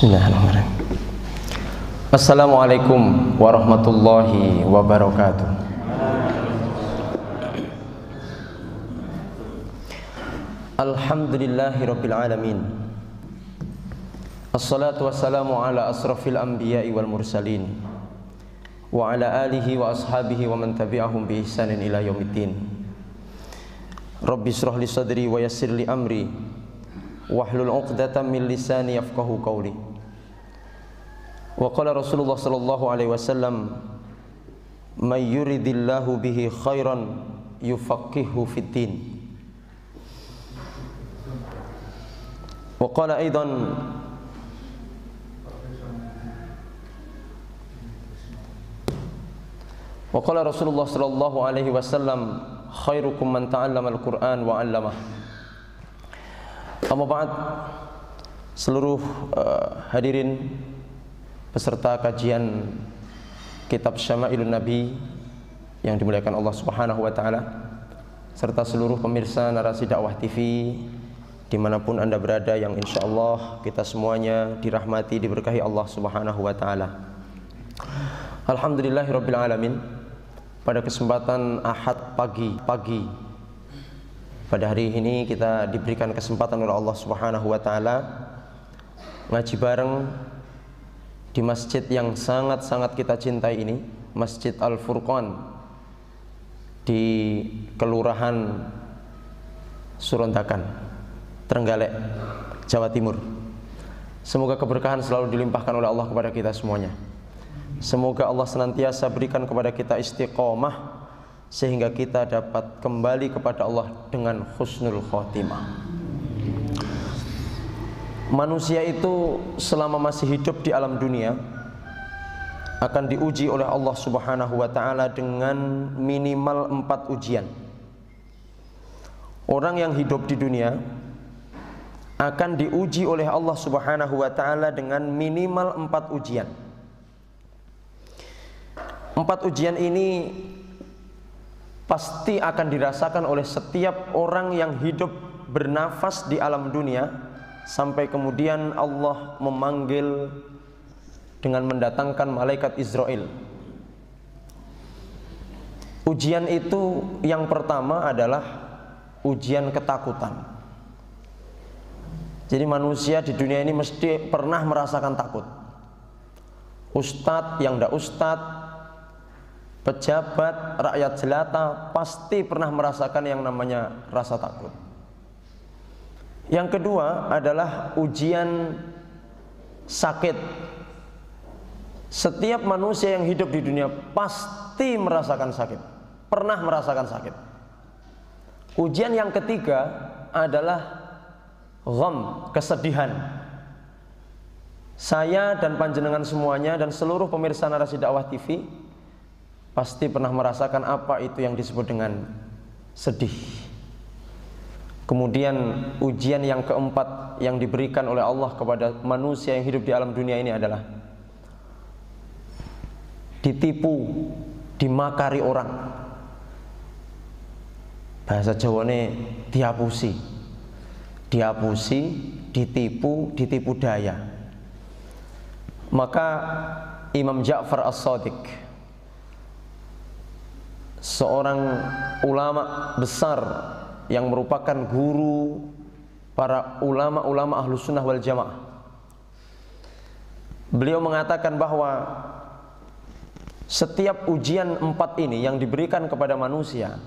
Bismillahirrahmanirrahim. Assalamualaikum warahmatullahi wabarakatuh. Alhamdulillahirabbil alamin. Assalatu wassalamu ala asrafil anbiya'i wal mursalin wa ala alihi wa ashabihi wa man tabi'ahum bi ihsanin ila yaumiddin. Rabbi shrah li sadri wa yassir li amri wahlul 'uqdatam min lisani yafqahu qawli. Wa qala Rasulullah sallallahu alaihi wasallam, may yuridillahu bihi khairan yufaqihuhu fid din. Wa qala aidan wa qala Rasulullah sallallahu alaihi wasallam, khairukum man ta'allama al-Qur'an wa 'allamah. Amma ba'd, seluruh hadirin peserta kajian kitab Syama'ilun Nabi yang dimuliakan Allah Subhanahu wa taala, serta seluruh pemirsa Narasi Dakwah TV dimanapun Anda berada, yang insyaallah kita semuanya dirahmati, diberkahi Allah Subhanahu wa taala. Alhamdulillahirabbil alamin. Pada kesempatan Ahad pagi pada hari ini kita diberikan kesempatan oleh Allah Subhanahu wa taala ngaji bareng di masjid yang sangat-sangat kita cintai ini, Masjid Al-Furqan di Kelurahan Surontakan, Trenggalek, Jawa Timur. Semoga keberkahan selalu dilimpahkan oleh Allah kepada kita semuanya. Semoga Allah senantiasa berikan kepada kita istiqomah sehingga kita dapat kembali kepada Allah dengan husnul khotimah. Manusia itu selama masih hidup di alam dunia akan diuji oleh Allah Subhanahu wa taala dengan minimal 4 ujian. Orang yang hidup di dunia akan diuji oleh Allah Subhanahu wa taala dengan minimal 4 ujian. 4 ujian ini pasti akan dirasakan oleh setiap orang yang hidup bernafas di alam dunia, sampai kemudian Allah memanggil dengan mendatangkan malaikat Israel. Ujian itu yang pertama adalah ujian ketakutan. Jadi manusia di dunia ini mesti pernah merasakan takut. Ustadz yang ndak ustadz, pejabat, rakyat jelata pasti pernah merasakan yang namanya rasa takut. Yang kedua adalah ujian sakit. Setiap manusia yang hidup di dunia pasti merasakan sakit, pernah merasakan sakit. Ujian yang ketiga adalah gham, kesedihan. Saya dan panjenengan semuanya dan seluruh pemirsa Narasi Dakwah TV pasti pernah merasakan apa itu yang disebut dengan sedih. Kemudian ujian yang keempat yang diberikan oleh Allah kepada manusia yang hidup di alam dunia ini adalah ditipu, dimakari orang. Bahasa Jawane diapusi, ditipu daya. Maka Imam Ja'far As-Shadiq, seorang ulama besar yang merupakan guru para ulama-ulama Ahlus Sunnah wal Jamaah, beliau mengatakan bahwa setiap ujian 4 ini yang diberikan kepada manusia,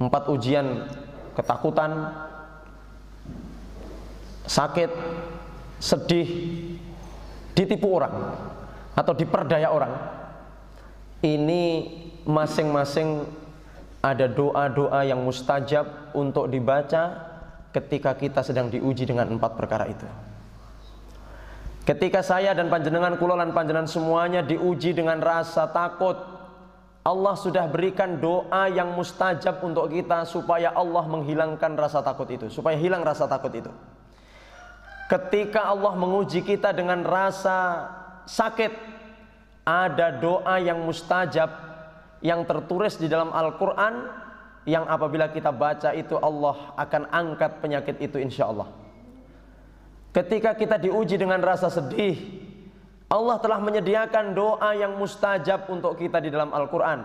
4 ujian ketakutan, sakit, sedih, ditipu orang atau diperdaya orang, ini masing-masing ada doa-doa yang mustajab untuk dibaca ketika kita sedang diuji dengan 4 perkara itu. Ketika saya dan panjenengan, kula lan panjenengan semuanya diuji dengan rasa takut, Allah sudah berikan doa yang mustajab untuk kita supaya Allah menghilangkan rasa takut itu, supaya hilang rasa takut itu. Ketika Allah menguji kita dengan rasa sakit, ada doa yang mustajab yang tertulis di dalam Al-Quran, yang apabila kita baca itu Allah akan angkat penyakit itu insya Allah. ketika kita diuji dengan rasa sedih, Allah telah menyediakan doa yang mustajab untuk kita di dalam Al-Quran,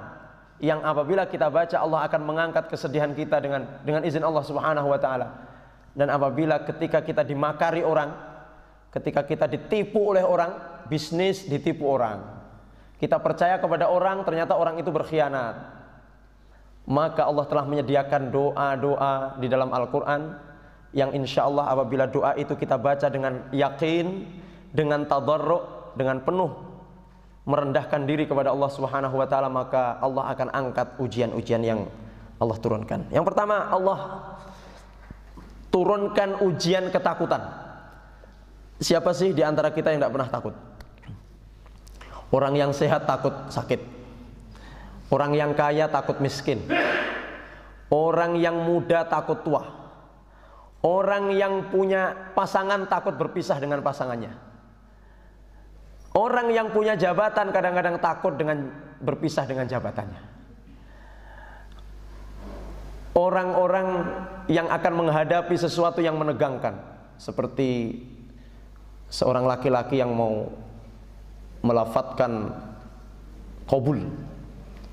yang apabila kita baca Allah akan mengangkat kesedihan kita dengan izin Allah Subhanahu wa ta'ala. Dan apabila ketika kita dimakari orang, ketika kita ditipu oleh orang, bisnis ditipu orang, kita percaya kepada orang, ternyata orang itu berkhianat, maka Allah telah menyediakan doa-doa di dalam Al-Quran yang insya Allah apabila doa itu kita baca dengan yakin, dengan tadarru', dengan penuh merendahkan diri kepada Allah Subhanahu wa ta'ala, maka Allah akan angkat ujian-ujian yang Allah turunkan. Yang pertama, Allah turunkan ujian ketakutan. Siapa sih di antara kita yang tidak pernah takut? Orang yang sehat takut sakit, orang yang kaya takut miskin, orang yang muda takut tua, orang yang punya pasangan takut berpisah dengan pasangannya, orang yang punya jabatan kadang-kadang takut dengan berpisah dengan jabatannya, orang-orang yang akan menghadapi sesuatu yang menegangkan, seperti seorang laki-laki yang mau melafatkan qabul,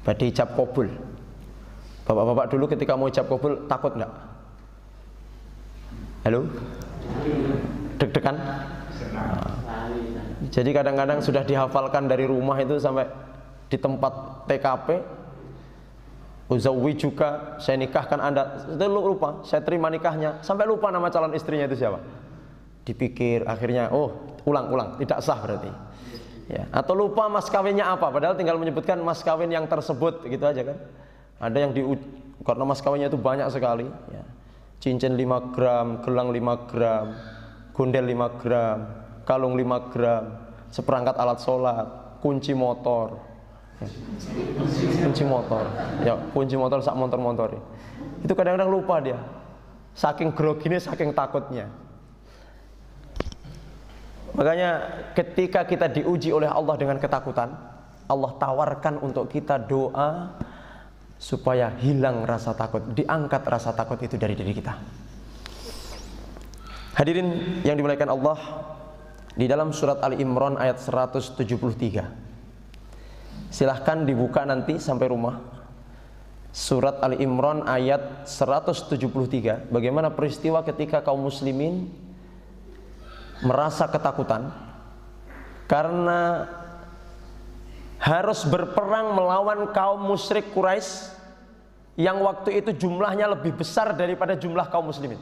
badai ijab qabul. Bapak-bapak dulu ketika mau ijab qabul takut enggak? Halo? Deg-degan? Jadi kadang-kadang sudah dihafalkan dari rumah itu sampai di tempat TKP, uzawwi juga, saya nikahkan Anda, itu lupa, saya terima nikahnya, sampai lupa nama calon istrinya itu siapa. Dipikir akhirnya, oh ulang-ulang, tidak sah berarti. Ya, atau lupa mas kawinnya apa, padahal tinggal menyebutkan mas kawin yang tersebut gitu aja kan. Ada yang karena mas kawinnya itu banyak sekali ya. Cincin 5 gram, gelang 5 gram, gondel 5 gram, kalung 5 gram, seperangkat alat sholat, kunci motor ya. Kunci motor ya, kunci motor sak motor-motor. Itu kadang-kadang lupa dia, saking groginya, saking takutnya. Makanya ketika kita diuji oleh Allah dengan ketakutan, Allah tawarkan untuk kita doa supaya hilang rasa takut, diangkat rasa takut itu dari diri kita. Hadirin yang dimuliakan Allah, di dalam surat Ali Imran ayat 173. Silahkan dibuka nanti sampai rumah. Surat Ali Imran ayat 173. Bagaimana peristiwa ketika kaum muslimin merasa ketakutan karena harus berperang melawan kaum musyrik Quraisy yang waktu itu jumlahnya lebih besar daripada jumlah kaum muslimin.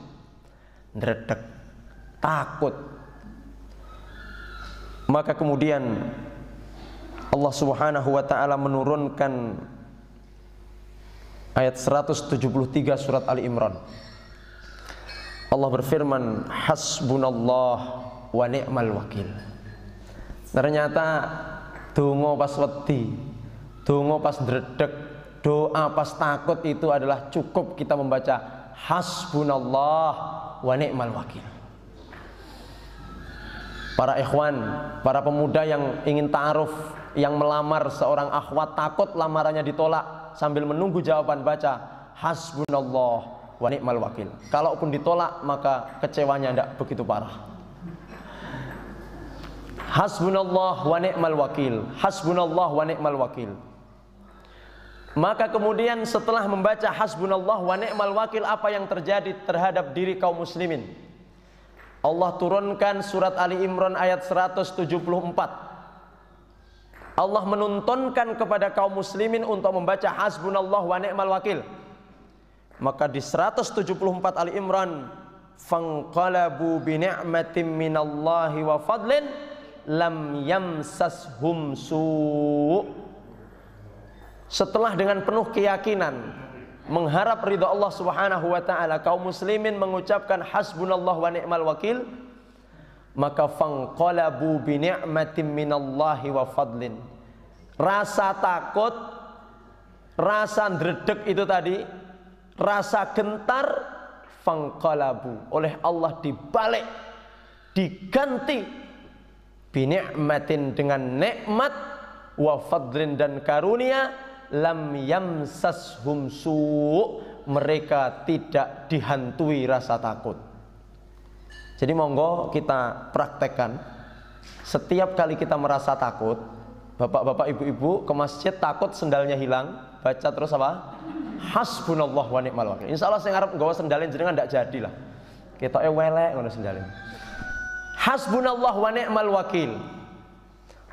Ndredeg, takut. Maka kemudian Allah Subhanahu wa ta'ala menurunkan ayat 173 surat Ali Imran. Allah berfirman, hasbunallah wa ni'mal wakil. Ternyata donga pas wedi, donga pas ndredeg, doa pas takut itu adalah cukup kita membaca hasbunallah wa ni'mal wakil. Para ikhwan, para pemuda yang ingin ta'aruf, yang melamar seorang akhwat, takut lamarannya ditolak, sambil menunggu jawaban baca hasbunallah wa ni'mal wakil. Kalaupun ditolak maka kecewanya tidak begitu parah. Hasbunallah wa ni'mal wakil, hasbunallah wa ni'mal wakil. Maka kemudian setelah membaca hasbunallah wa ni'mal wakil, apa yang terjadi terhadap diri kaum muslimin? Allah turunkan surat Ali Imran ayat 174. Allah menuntunkan kepada kaum muslimin untuk membaca hasbunallah wa ni'mal wakil. Maka di 174 Ali Imran, fanqalabu bi ni'matin minallahi wa fadlin lam yamsashum su'. Setelah dengan penuh keyakinan mengharap ridha Allah Subhanahu wa ta'ala, kaum muslimin mengucapkan hasbunallah wa ni'mal wakil, maka fanqalabu bi ni'matin minallahi wa fadlin. Rasa takut, rasa ndredeg itu tadi, rasa gentar, fanqalabu oleh Allah dibalik, diganti bi ni'matin dengan nikmat, wa fadlin dan karunia, lam yamsashum su', mereka tidak dihantui rasa takut. Jadi monggo kita praktekkan. Setiap kali kita merasa takut, bapak-bapak, ibu-ibu ke masjid takut sendalnya hilang, baca terus apa? Hasbunallah wa ni'mal wakil. Insya Allah saya ngarep nggawa sendalnya jenengan ndak jadilah. Kita welek ngono sendalnya. Hasbunallah wa ni'mal wakil.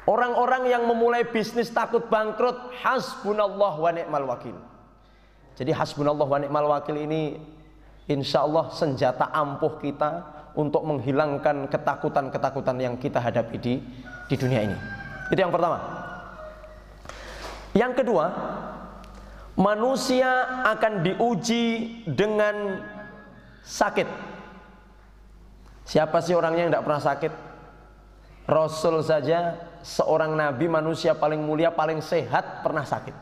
Orang-orang yang memulai bisnis takut bangkrut, hasbunallah wa ni'mal wakil. Jadi hasbunallah wa ni'mal wakil ini insya Allah senjata ampuh kita untuk menghilangkan ketakutan-ketakutan yang kita hadapi di dunia ini. Itu yang pertama. Yang kedua, manusia akan diuji dengan sakit. Siapa sih orangnya yang tidak pernah sakit? Rasul saja, seorang nabi manusia paling mulia, paling sehat, pernah sakit.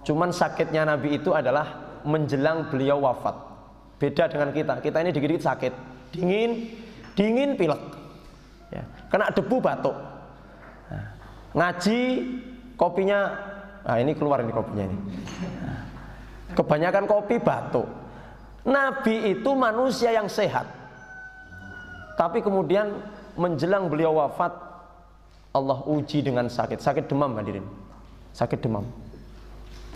Cuman sakitnya nabi itu adalah menjelang beliau wafat. Beda dengan kita. Kita ini dikit-dikit sakit. Dingin pilek ya, kena debu batuk. Nah, ngaji kopinya, nah ini keluar ini kopinya ini. Nah, kebanyakan kopi batuk. Nabi itu manusia yang sehat, tapi kemudian menjelang beliau wafat Allah uji dengan sakit demam, hadirin. Sakit demam.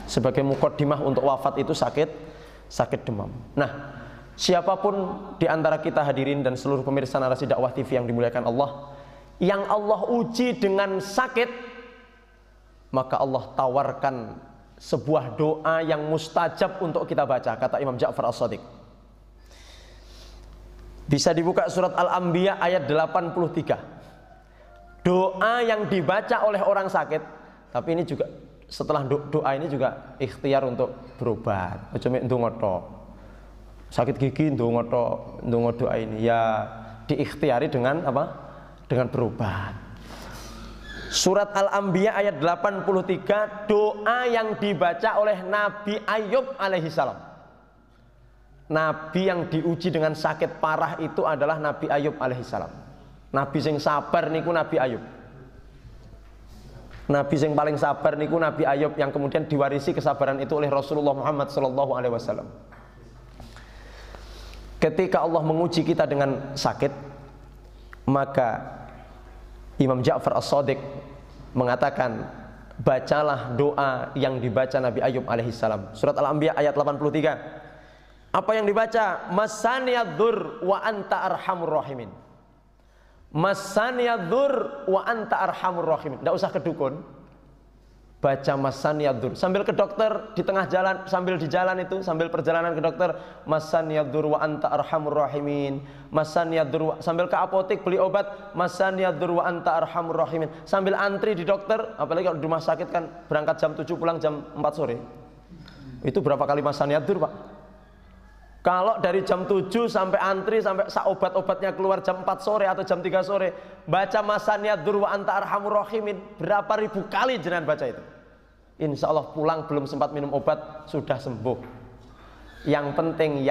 Sebagai muqaddimah untuk wafat itu sakit demam. Nah, siapapun di antara kita hadirin dan seluruh pemirsa Narasi Dakwah TV yang dimuliakan Allah, yang Allah uji dengan sakit, maka Allah tawarkan sebuah doa yang mustajab untuk kita baca, kata Imam Ja'far As-Shadiq. Bisa dibuka surat Al-Anbiya ayat 83. Doa yang dibaca oleh orang sakit, tapi ini juga setelah doa ini juga ikhtiar untuk berobat. Cuma ndonga tok. Sakit gigi ndonga doa ini ya diikhtiari dengan apa? Dengan berobat. Surat Al-Anbiya ayat 83, doa yang dibaca oleh Nabi Ayub alaihi salam. Nabi yang diuji dengan sakit parah itu adalah Nabi Ayub alaihi salam. Nabi sing sabar niku Nabi Ayub. Nabi yang paling sabar niku Nabi Ayub, yang kemudian diwarisi kesabaran itu oleh Rasulullah Muhammad sallallahu alaihi wasallam. Ketika Allah menguji kita dengan sakit, maka Imam Ja'far As-Shadiq mengatakan, bacalah doa yang dibaca Nabi Ayub alaihissalam. Surat Al-Anbiya ayat 83. Apa yang dibaca? Masaniyaddur wa anta arhamur rahimin. Masaniyaddur wa anta arhamur rahimin. Tidak usah ke dukun. Baca masaniyaddur sambil ke dokter, di tengah jalan, sambil di jalan itu, sambil perjalanan ke dokter, masaniyaddur wa anta arhamur rahimin. Masaniyaddur, sambil ke apotek beli obat, masaniyaddur wa anta arhamur rahimin. Sambil antri di dokter, apalagi kalau di rumah sakit kan berangkat jam 7 pulang jam 4 sore. Itu berapa kali masaniyaddur, Pak? Kalau dari jam 7 sampai antri sampai obat-obatnya keluar jam 4 sore atau jam 3 sore, baca masaniyaddur wa anta arhamur rahimin, berapa ribu kali jenengan baca itu? Insya Allah pulang belum sempat minum obat sudah sembuh. Yang penting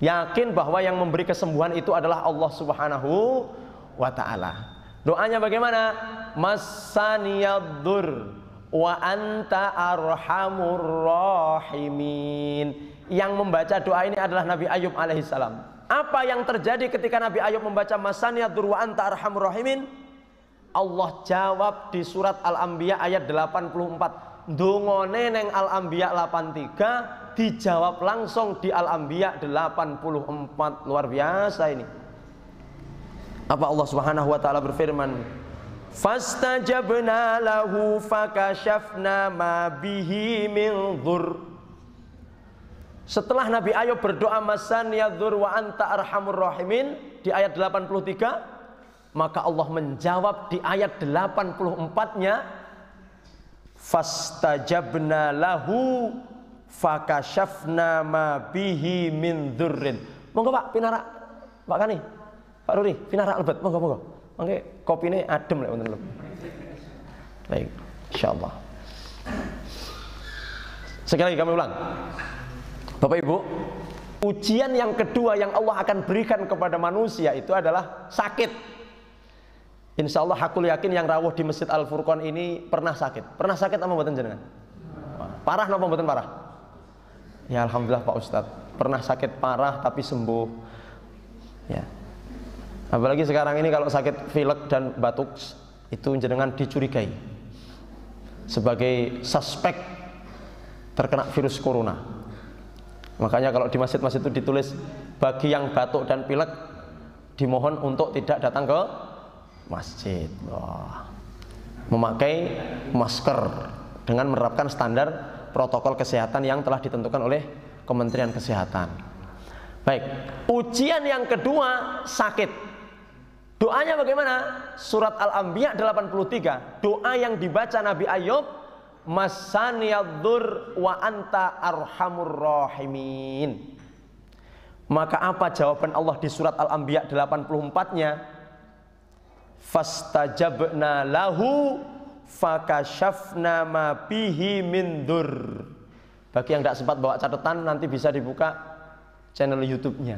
yakin bahwa yang memberi kesembuhan itu adalah Allah Subhanahu wa ta'ala. Doanya bagaimana? Masaniyaddur wa anta arhamur rahimin. Yang membaca doa ini adalah Nabi Ayub alaihissalam. Apa yang terjadi ketika Nabi Ayub membaca masaniyaddur wa anta arhamur rahimin? Allah jawab di surat Al-Anbiya ayat 84. Dongone neng Al-Anbiya 83 dijawab langsung di Al-Anbiya 84. Luar biasa ini. Apa Allah Subhanahu wa taala berfirman? Fastajabna lahu fakashafna ma bihi min dhur. Setelah Nabi Ayub berdoa masaniyaddur wa anta arhamur rahimin di ayat 83, maka Allah menjawab di ayat 84-nya, fastajabna lahu fakashafna ma bihi min dhurrin. Monggo Pak pinarak, Pak Kani, Pak Ruri, pinarak lebet, monggo. Mangke kopine adem lek wonten lho. Baik, insyaallah. Sekali lagi kami ulang. Bapak Ibu, ujian yang kedua yang Allah akan berikan kepada manusia itu adalah sakit. Insya Allah aku yakin yang rawuh di Masjid Al-Furqan ini pernah sakit. Pernah sakit apa mboten jenengan? Parah napa mboten parah? Ya alhamdulillah Pak Ustadz. Pernah sakit parah tapi sembuh. Ya. Apalagi sekarang ini kalau sakit pilek dan batuk itu jenengan dicurigai sebagai suspek terkena virus corona. Makanya kalau di masjid-masjid itu ditulis bagi yang batuk dan pilek dimohon untuk tidak datang ke masjid. Wah. Memakai masker dengan menerapkan standar protokol kesehatan yang telah ditentukan oleh Kementerian Kesehatan. Baik, ujian yang kedua sakit. Doanya bagaimana? Surat Al-Anbiya 83. Doa yang dibaca Nabi Ayub, Masaniyaddur wa anta arhamur rahimin. Maka apa jawaban Allah di surat Al-Anbiya 84-nya? Fastajabna lahu fakashafna ma bihi min dur. Bagi yang tidak sempat bawa catatan, nanti bisa dibuka channel YouTube-nya.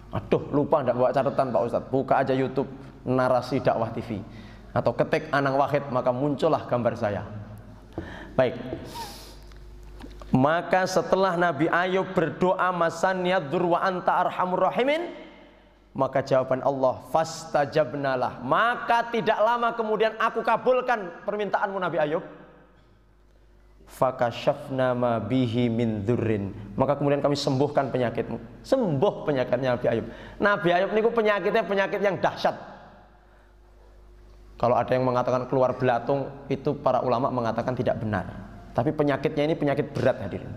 Aduh, lupa tidak bawa catatan Pak Ustadz. Buka aja YouTube Narasi Dakwah TV atau ketik Anang Wahid, maka muncullah gambar saya. Baik. Maka setelah Nabi Ayub berdoa Masaniyaddur wa anta arhamur rahimin, maka jawaban Allah fastajabnalah. Maka tidak lama kemudian aku kabulkan permintaanmu Nabi Ayub. Fakashafna ma bihi min dzurrin. Maka kemudian kami sembuhkan penyakitmu. Sembuh penyakitnya Nabi Ayub. Nabi Ayub niku penyakitnya penyakit yang dahsyat. Kalau ada yang mengatakan keluar belatung, itu para ulama mengatakan tidak benar. Tapi penyakitnya ini penyakit berat hadirin.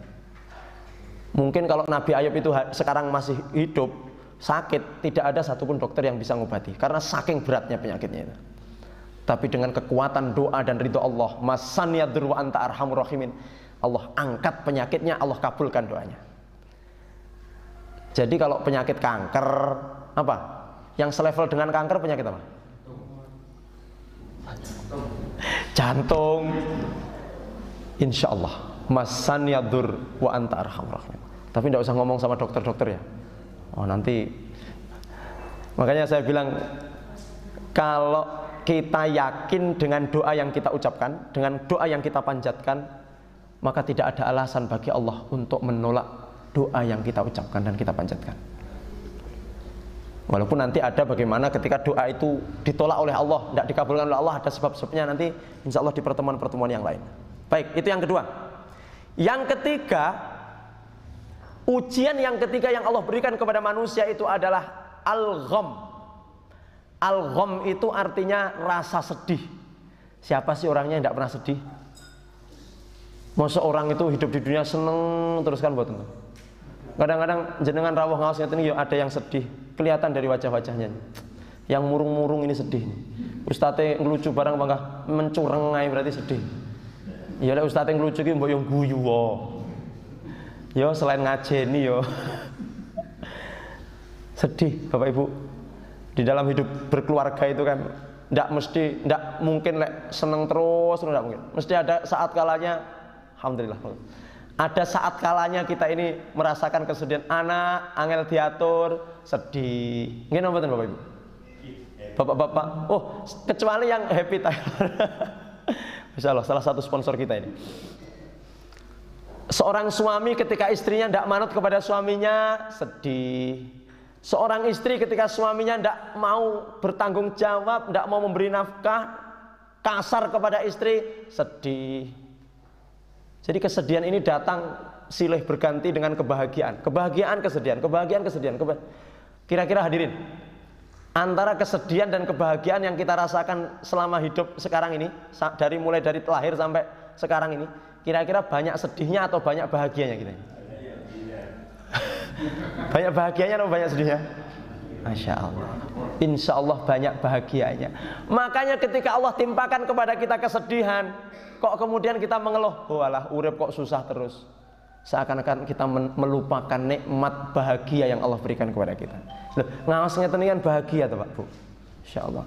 Mungkin kalau Nabi Ayub itu sekarang masih hidup, sakit, tidak ada satupun dokter yang bisa ngobati karena saking beratnya penyakitnya itu. Tapi dengan kekuatan doa dan ridho Allah, Masaniyaddur wa anta arhamur rahimin, Allah angkat penyakitnya, Allah kabulkan doanya. Jadi kalau penyakit kanker apa? Yang selevel dengan kanker penyakit apa? Jantung. Insya Allah Masaniyaddur wa anta arhamur rahimin. Tapi tidak usah ngomong sama dokter-dokter ya. Oh nanti. Makanya saya bilang, kalau kita yakin dengan doa yang kita ucapkan, dengan doa yang kita panjatkan, maka tidak ada alasan bagi Allah untuk menolak doa yang kita ucapkan dan kita panjatkan. Walaupun nanti ada bagaimana ketika doa itu ditolak oleh Allah, tidak dikabulkan oleh Allah, ada sebab-sebabnya nanti insya Allah di pertemuan-pertemuan yang lain. Baik, itu yang kedua. Yang ketiga, ujian yang ketiga yang Allah berikan kepada manusia itu adalah al-gham. Al-gham itu artinya rasa sedih. Siapa sih orangnya yang tidak pernah sedih? Masa orang itu hidup di dunia seneng terus kan buat tentu. Kadang-kadang jenengan rawuh ngaos ngeten iki ada yang sedih, kelihatan dari wajah-wajahnya. Yang murung-murung ini sedih. Ustadz ngelucu barang bangga mencurengai berarti sedih. Ya lek ustadz ngelucu iki mbok yo guyu wae. Yo selain ngajeni yo. Sedih Bapak Ibu. Di dalam hidup berkeluarga itu kan tidak mungkin seneng terus, tidak mungkin. Mesti ada saat kalanya, alhamdulillah. Ada saat kalanya kita ini merasakan kesedihan. Anak angel diatur, sedih. Nggih napa Bapak Ibu? Bapak-bapak, oh kecuali yang happy Tyler. Masya Allah, salah satu sponsor kita ini. Seorang suami ketika istrinya tidak manut kepada suaminya, sedih. Seorang istri ketika suaminya tidak mau bertanggung jawab, tidak mau memberi nafkah, kasar kepada istri, sedih. Jadi kesedihan ini datang silih berganti dengan kebahagiaan. Kebahagiaan, kesedihan, kebahagiaan, kesedihan. Kira-kira hadirin, antara kesedihan dan kebahagiaan yang kita rasakan selama hidup sekarang ini, mulai dari lahir sampai sekarang ini, kira-kira banyak sedihnya atau banyak bahagianya kita ini? Banyak bahagianya atau banyak sedihnya? Masya Allah. Insya Allah banyak bahagianya. Makanya ketika Allah timpakan kepada kita kesedihan, kok kemudian kita mengeluh, oh alah urip kok susah terus. Seakan-akan kita melupakan nikmat bahagia yang Allah berikan kepada kita. Loh, ngawas ngeten kan bahagia tuh Pak Bu. Insya Allah.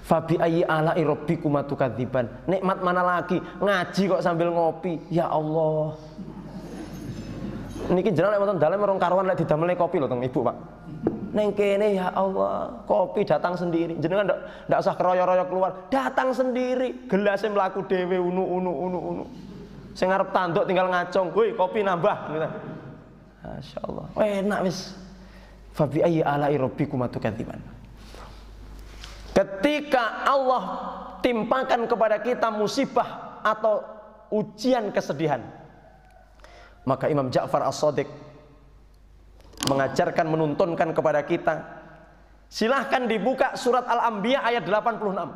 Fabi ayyi ala'i rabbikuma tukadziban. Nikmat mana lagi? Ngaji kok sambil ngopi. Ya Allah. Niki jenengan lek wonten dalem merong karuan lek didamel kopi lho teng Ibu, Pak. Neng kene ya Allah, kopi datang sendiri. Jenengan ndak usah keroyo-royo keluar, datang sendiri. Gelasnya mlaku dhewe unu. Sing ngarep tanduk tinggal ngacung, "Woi, kopi nambah." Gitu. Masyaallah. Enak wis. Fa bi ayyi ala'i rabbikuma tukadziban. Ketika Allah timpakan kepada kita musibah atau ujian kesedihan, maka Imam Ja'far As-Shadiq mengajarkan, menuntunkan kepada kita, silahkan dibuka surat Al-Anbiya ayat 86.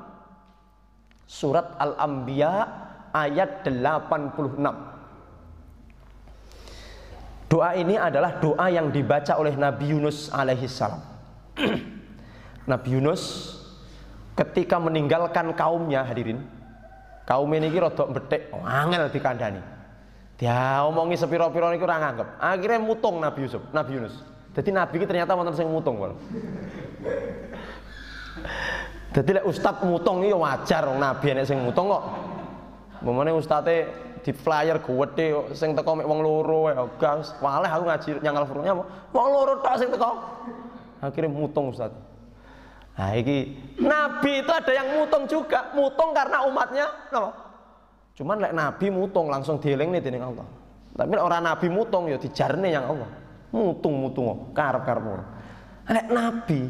Surat Al-Anbiya ayat 86. Doa ini adalah doa yang dibaca oleh Nabi Yunus alaihissalam. Nabi Yunus ketika meninggalkan kaumnya, hadirin, kaum ini rada betik, angel dikandani. Dia omongi sepiro-piro niku ora nganggep. Akhirnya mutung Nabi Yunus. Jadi Nabi iki ternyata wonten sing mutung, Pak. Jadi lek ustaz mutung iki wajar, wong Nabi nek sing mutung kok. Momone ustaze di flyer gede sing teko mek wong loro ya gas. Waleh aku ngaji nyang Al-Furqannya wong loro tok sing teko. Akhirnya mutung ustaz. Nah iki Nabi itu ada yang mutung juga, mutung karena umatnya napa? Cuman lek Nabi mutung langsung dielingne dening Allah. Tapi lek ora Nabi mutung ya dijarne yang Allah. Mutung karep-karepmu. Lek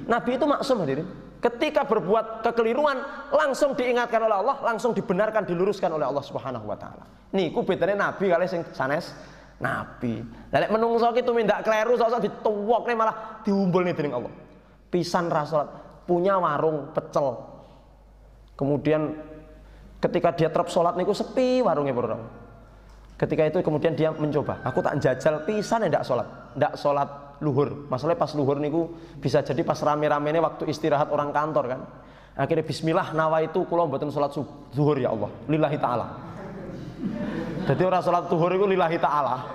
Nabi itu maksum hadirin. Ketika berbuat kekeliruan langsung diingatkan oleh Allah, langsung dibenarkan, diluruskan oleh Allah Subhanahu wa taala. Niku bedane Nabi kali sing sanes Nabi. Lah lek menungso ki tumindak kleru sok-sok dituwokne malah diumbulne dening Allah. Pisan ra salat, punya warung pecel. Kemudian ketika dia terap salat niku sepi warungnya, Bro. Ketika itu kemudian dia mencoba, aku tak jajal pisan ndak salat luhur. Masalahnya pas luhur niku bisa jadi pas rame-ramene waktu istirahat orang kantor kan. Akhirnya bismillah nawaitu kula mboten salat zuhur ya Allah, lillahi taala. Jadi orang salat zuhur iku lillahi taala.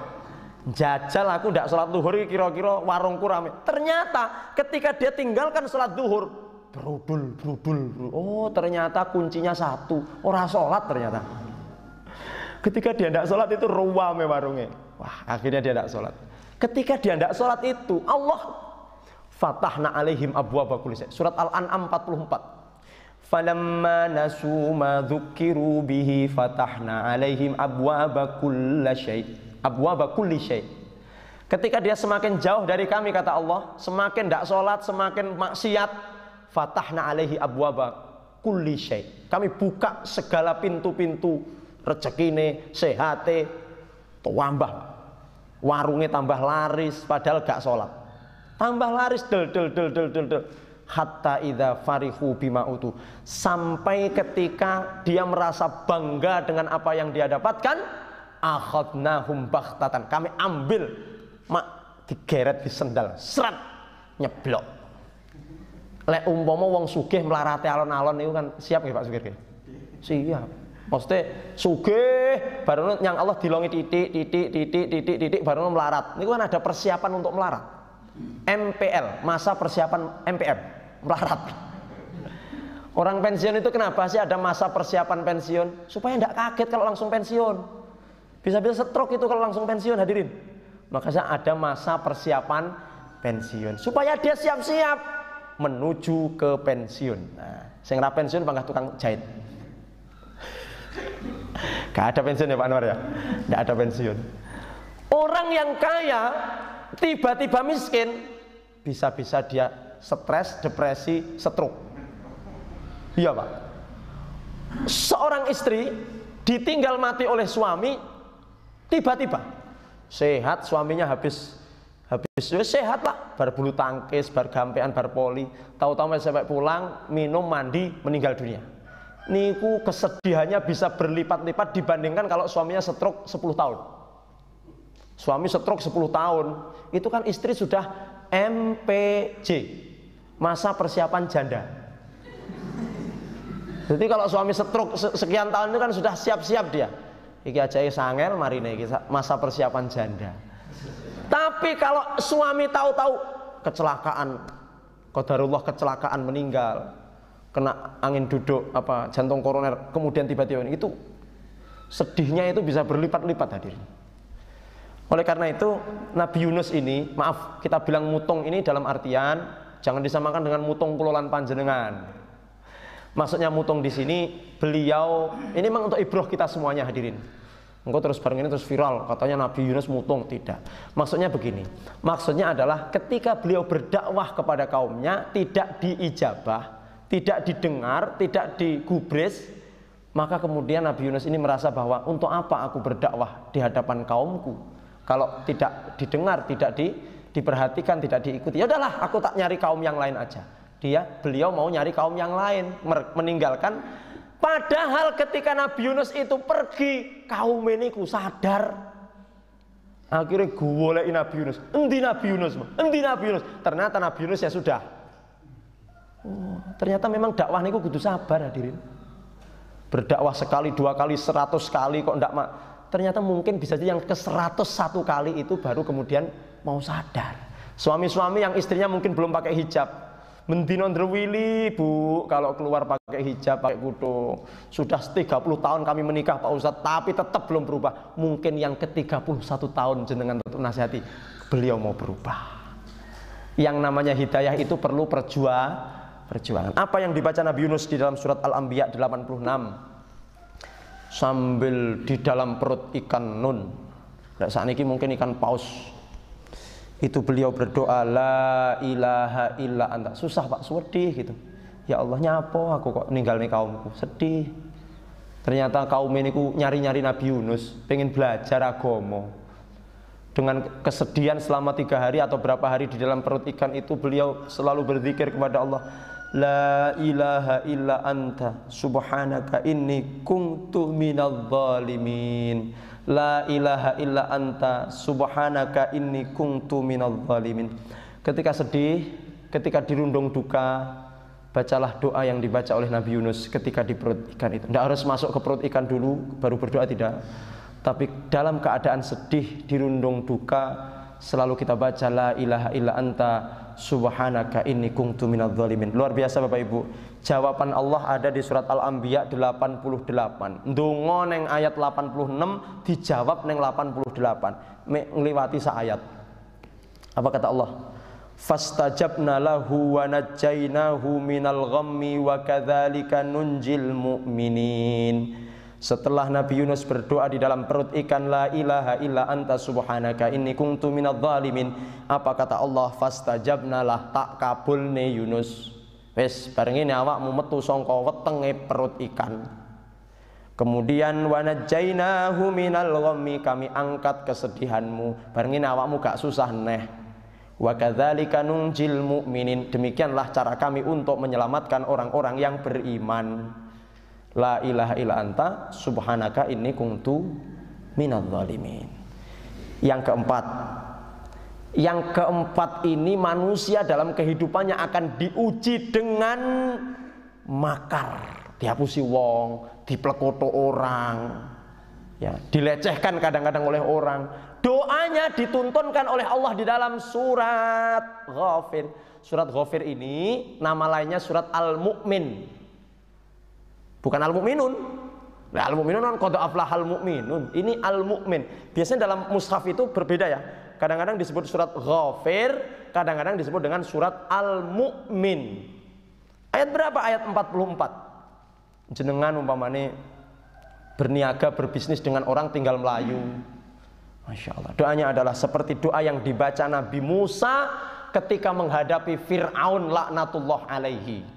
Jajal aku ndak salat zuhur kira-kira warungku rame. Ternyata ketika dia tinggalkan salat zuhur, brudul. Oh, ternyata kuncinya satu, ora salat ternyata. Ketika dia ndak salat itu ruwame warungnya. Wah, akhirnya dia ndak salat. Ketika dia tidak sholat itu, Allah fatahna alaihim abwaaba kulli syai. Surat Al-An'am 44. Falamma nasu ma dzukiru bihi fatahna alaihim abwaaba kulli syai. Ketika dia semakin jauh dari kami, kata Allah, semakin tidak sholat, semakin maksiat, fatahna alaihi abwaaba kulli syai. Kami buka segala pintu-pintu rezekine, sehate, tambah. Warungnya tambah laris padahal gak sholat, tambah laris del hatta idza farihu bima utu, sampai ketika dia merasa bangga dengan apa yang dia dapatkan, akhadnahum baghtatan, kami ambil digeret di sendal, serat nyeblok. Lek umpama wong sugih melarate alon-alon itu kan siap nggih Pak Sugih? Siap. Maksudnya sugih baru yang Allah dilongi titik baru melarat. Ini kan ada persiapan untuk melarat. MPL, masa persiapan MPM, melarat. Orang pensiun itu kenapa sih ada masa persiapan pensiun? Supaya tidak kaget kalau langsung pensiun. Bisa-bisa stroke itu kalau langsung pensiun, hadirin. Makanya ada masa persiapan pensiun supaya dia siap-siap menuju ke pensiun. Nah, sing ra pensiun panggah tukang jahit. Gak ada pensiun ya Pak Anwar ya? Gak ada pensiun. Orang yang kaya tiba-tiba miskin, bisa-bisa dia stres, depresi, stroke. Iya Pak. Seorang istri ditinggal mati oleh suami, tiba-tiba sehat, suaminya habis sehat lah, bar bulu tangkis, bar gampean, bar poli, tahu-tahu sampai pulang minum mandi meninggal dunia. Niku kesedihannya bisa berlipat-lipat dibandingkan kalau suaminya stroke 10 tahun. Suami stroke 10 tahun, itu kan istri sudah MPJ, masa persiapan janda. Jadi kalau suami stroke sekian tahun itu kan sudah siap-siap dia. Iki aja sangel marine iki masa persiapan janda. Tapi kalau suami tahu-tahu kecelakaan, qadarullah kecelakaan meninggal, kena angin duduk jantung koroner, kemudian tiba-tiba itu sedihnya itu bisa berlipat-lipat hadirin. Oleh karena itu Nabi Yunus ini, maaf kita bilang mutung ini dalam artian jangan disamakan dengan mutung kulolan panjenengan. Maksudnya mutung di sini beliau ini memang untuk ibroh kita semuanya hadirin. Engkau terus bareng ini terus viral, katanya Nabi Yunus mutung. Tidak. Maksudnya begini. Maksudnya adalah ketika beliau berdakwah kepada kaumnya tidak diijabah, tidak didengar, tidak digubris, maka kemudian Nabi Yunus ini merasa bahwa untuk apa aku berdakwah di hadapan kaumku kalau tidak didengar, tidak diperhatikan, tidak diikuti. Ya udahlah, aku tak nyari kaum yang lain aja. Beliau mau nyari kaum yang lain, meninggalkan. Padahal ketika Nabi Yunus itu pergi, kaum ini ku sadar. Akhirnya goleki Nabi Yunus. Endi Nabi Yunus? Endi Nabi Yunus? Ternyata Nabi Yunus ya sudah. Oh, ternyata memang dakwah niku kudu sabar hadirin. Berdakwah sekali, 2 kali, 100 kali kok ndak ternyata mungkin bisa jadi yang ke 101 kali itu baru kemudian mau sadar. Suami-suami yang istrinya mungkin belum pakai hijab, mendino ndrewili bu, kalau keluar pakai hijab, pakai kudu. Sudah 30 tahun kami menikah Pak Ustadz, tapi tetap belum berubah. Mungkin yang ke 31 tahun jenengan tetap nasihati, beliau mau berubah. Yang namanya hidayah itu perlu perjuangan. Apa yang dibaca Nabi Yunus di dalam surat Al-Anbiya 86? Sambil di dalam perut ikan nun. Nah, saat ini mungkin ikan paus. Itu beliau berdoa, la ilaha illa anta. Susah Pak, sedih gitu. Ya Allah, nyapo aku kok ninggal nih kaumku, sedih. Ternyata kaum ini ku nyari-nyari Nabi Yunus, pengen belajar agama. Dengan kesedihan selama 3 hari atau berapa hari di dalam perut ikan itu, beliau selalu berzikir kepada Allah, la ilaha illa anta subhanaka inni kuntu minadh dhalimin. La ilaha illa anta subhanaka inni kuntu minadh dhalimin. Ketika sedih, ketika dirundung duka, bacalah doa yang dibaca oleh Nabi Yunus ketika di perut ikan itu. Tidak harus masuk ke perut ikan dulu baru berdoa, tidak. Tapi dalam keadaan sedih, dirundung duka, selalu kita baca la ilaha illa anta subhanaka inni kuntu minadh dhalimin. Luar biasa Bapak Ibu. Jawaban Allah ada di surat Al-Anbiya 88. Ndonga neng ayat 86 dijawab neng 88. Ngliwati sa ayat. Apa kata Allah? Fastajabna lahu wa najjaynahu minal ghammi wa kadzalika nunjil mu'minin. Setelah Nabi Yunus berdoa di dalam perut ikan, la ilaha illa anta subhanaka inni kuntu minadh dhalimin, apa kata Allah? Fastajabna lah, tak kabulne Yunus. Wes bareng ini awakmu metu sangka wetenge perut ikan. Kemudian wa najjaynahu minal ghammi, kami angkat kesedihanmu. Bareng ini awakmu gak susah neh. Wa kadzalika nunjil mu'minin, demikianlah cara kami untuk menyelamatkan orang-orang yang beriman. La ilaha illa anta subhanaka inni kuntu minadh dhalimin. Yang keempat ini manusia dalam kehidupannya akan diuji dengan makar, dihapusi wong, diplekoto orang, ya, dilecehkan kadang-kadang oleh orang. Doanya dituntunkan oleh Allah di dalam surat Ghafir. Surat Ghafir ini nama lainnya surat Al-Mu'min. Bukan Al-Mu'minun. Nah, Al-Mu'minun kan qad aflahal mu'minun. Ini Al-Mu'min. Biasanya dalam mushaf itu berbeda ya. Kadang-kadang disebut surat Ghafir, kadang-kadang disebut dengan surat Al-Mu'min. Ayat berapa? Ayat 44. Jenengan umpamane berniaga, berbisnis dengan orang tinggal Melayu. Masya Allah. Doanya adalah seperti doa yang dibaca Nabi Musa ketika menghadapi Fir'aun laknatullah alaihi.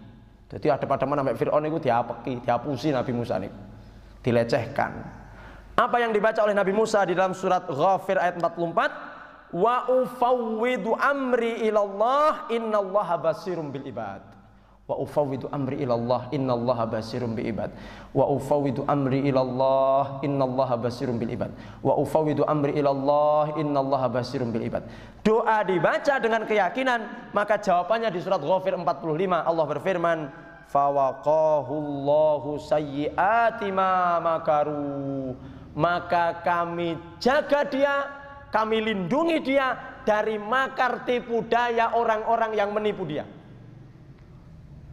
Jadi ada pada mana Fir'aun itu dihapusi Nabi Musa ini, dilecehkan. Apa yang dibaca oleh Nabi Musa di dalam surat Ghafir ayat 44? Wa ufawwidu amri ilallah innallaha basirum bil ibad. Wa ufawwidu amri ilallah innallaha basirum bil ibad. Wa ufawwidu amri ilallah innallaha basirum bil ibad. Wa ufawwidu amri ilallah innallaha basirum bil ibad. Doa dibaca dengan keyakinan, maka jawabannya di surat Ghafir 45. Allah berfirman, fawaqahullahu sayyiati ma makaru. Maka kami jaga dia, kami lindungi dia dari makar tipu daya orang-orang yang menipu dia.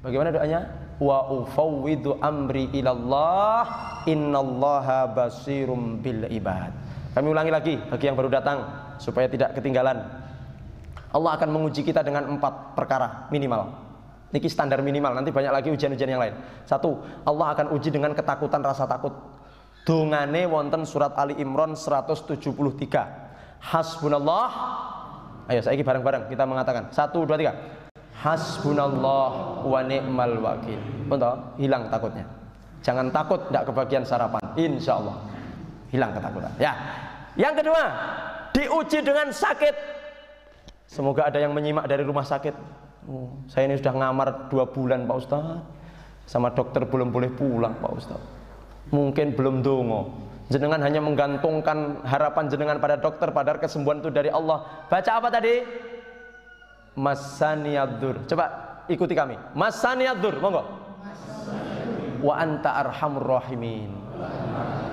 Bagaimana doanya? Wa ufawwidu amri ilallah innallaha basirum bil ibad. Kami ulangi lagi bagi yang baru datang supaya tidak ketinggalan. Allah akan menguji kita dengan 4 perkara minimal. Niki standar minimal, nanti banyak lagi ujian-ujian yang lain. 1, Allah akan uji dengan ketakutan, rasa takut. Dongane wonten surat Ali Imran 173. Hasbunallah. Ayo saiki bareng-bareng kita mengatakan 1 2 3. Hasbunallah wa ni'mal wakil. Betul? Hilang takutnya. Jangan takut tidak kebagian sarapan. Insya Allah hilang ketakutan. Ya. Yang kedua, diuji dengan sakit. Semoga ada yang menyimak dari rumah sakit. Saya ini sudah ngamar 2 bulan Pak Ustaz. Sama dokter belum boleh pulang Pak Ustaz. Mungkin belum dongo. Jenengan hanya menggantungkan harapan jenengan pada dokter, padahal kesembuhan itu dari Allah. Baca apa tadi? Masaniyaddur. Coba ikuti kami. Masaniyaddur, monggo. Wa anta arhamur rahimin.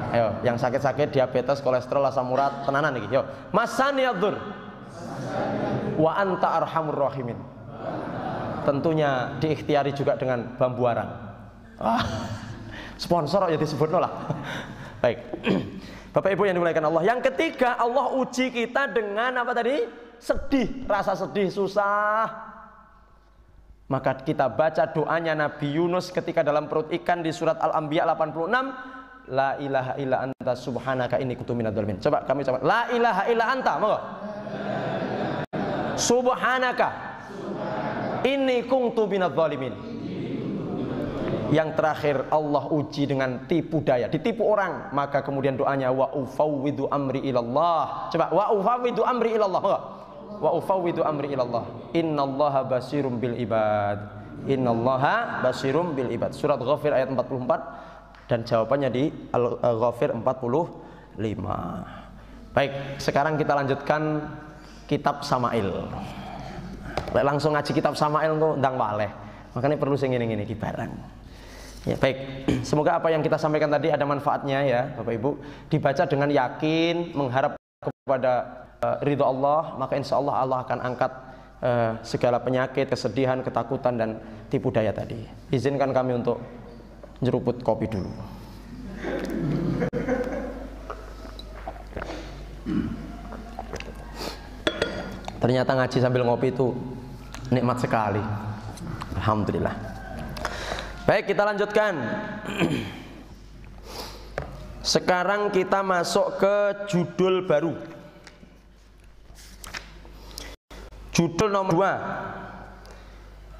Ayo, yang sakit-sakit diabetes, kolesterol, asam urat, tenanan iki. Yo. Masaniyaddur. Wa anta arhamur rahimin. Tentunya diikhtiari juga dengan bambu arang. Sponsor ya disebutno lah. Baik. Bapak Ibu yang dimuliakan Allah. Yang ketiga, Allah uji kita dengan apa tadi? Sedih, rasa sedih, susah. Maka kita baca doanya Nabi Yunus ketika dalam perut ikan di surat Al-Anbiya 86. La ilaha illa anta subhanaka inni kuntu minadz dzalimin. Coba kami coba. La ilaha illa anta, monggo. Subhanaka inni kuntu minadz dzalimin. Yang terakhir Allah uji dengan tipu daya, ditipu orang, maka kemudian doanya wa ufawwidu amri ilallah. Coba wa ufawwidu amri ilallah. Wa ufawwidu amri ilallah. Innallaha basirum bil ibad. Innallaha basirum bil ibad. Surat Ghafir ayat 44 dan jawabannya di Al-Ghafir 45. Baik, sekarang kita lanjutkan kitab Samail. Langsung ngaji kitab Samail kok ndang waleh. Makanya perlu sing ngene-ngene iki barang. Ya, baik, semoga apa yang kita sampaikan tadi ada manfaatnya ya Bapak Ibu. Dibaca dengan yakin, mengharap kepada ridho Allah, maka insya Allah Allah akan angkat segala penyakit, kesedihan, ketakutan dan tipu daya tadi. Izinkan kami untuk nyeruput kopi dulu. Ternyata ngaji sambil ngopi itu nikmat sekali. Alhamdulillah. Baik, kita lanjutkan. Sekarang kita masuk ke judul baru. Judul nomor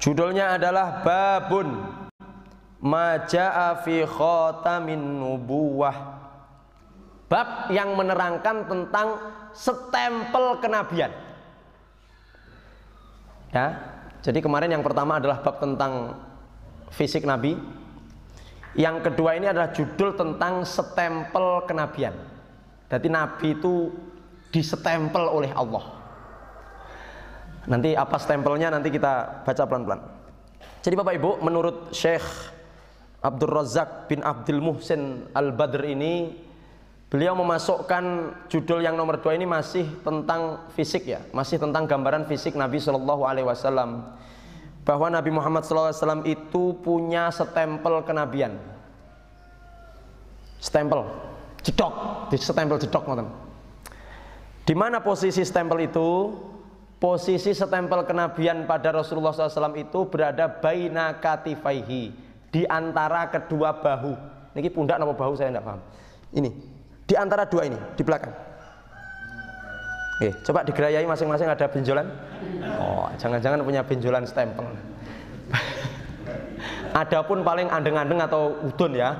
2. Judulnya adalah Babun Maja'a fi khatamin nubuwah. Bab yang menerangkan tentang stempel kenabian. Ya. Jadi kemarin yang pertama adalah bab tentang fisik Nabi. Yang kedua ini adalah judul tentang stempel kenabian. Jadi Nabi itu distempel oleh Allah. Nanti apa stempelnya nanti kita baca pelan-pelan. Jadi Bapak Ibu, menurut Syekh Abdul Razak bin Abdul Muhsin Al-Badr ini, beliau memasukkan judul yang nomor 2 ini masih tentang fisik ya, masih tentang gambaran fisik Nabi Shallallahu Alaihi Wasallam. Bahwa Nabi Muhammad SAW itu punya stempel kenabian. Stempel, jedok, di stempel jedok, nonton. Di mana posisi stempel itu? Posisi stempel kenabian pada Rasulullah SAW itu berada baina katifaihi, di antara kedua bahu. Ini pundak nama bahu saya tidak paham. Ini, di antara dua ini, di belakang. Oke, coba digerayai masing-masing ada benjolan. Oh, jangan-jangan punya benjolan stempel. Adapun paling andeng-andeng atau udun ya.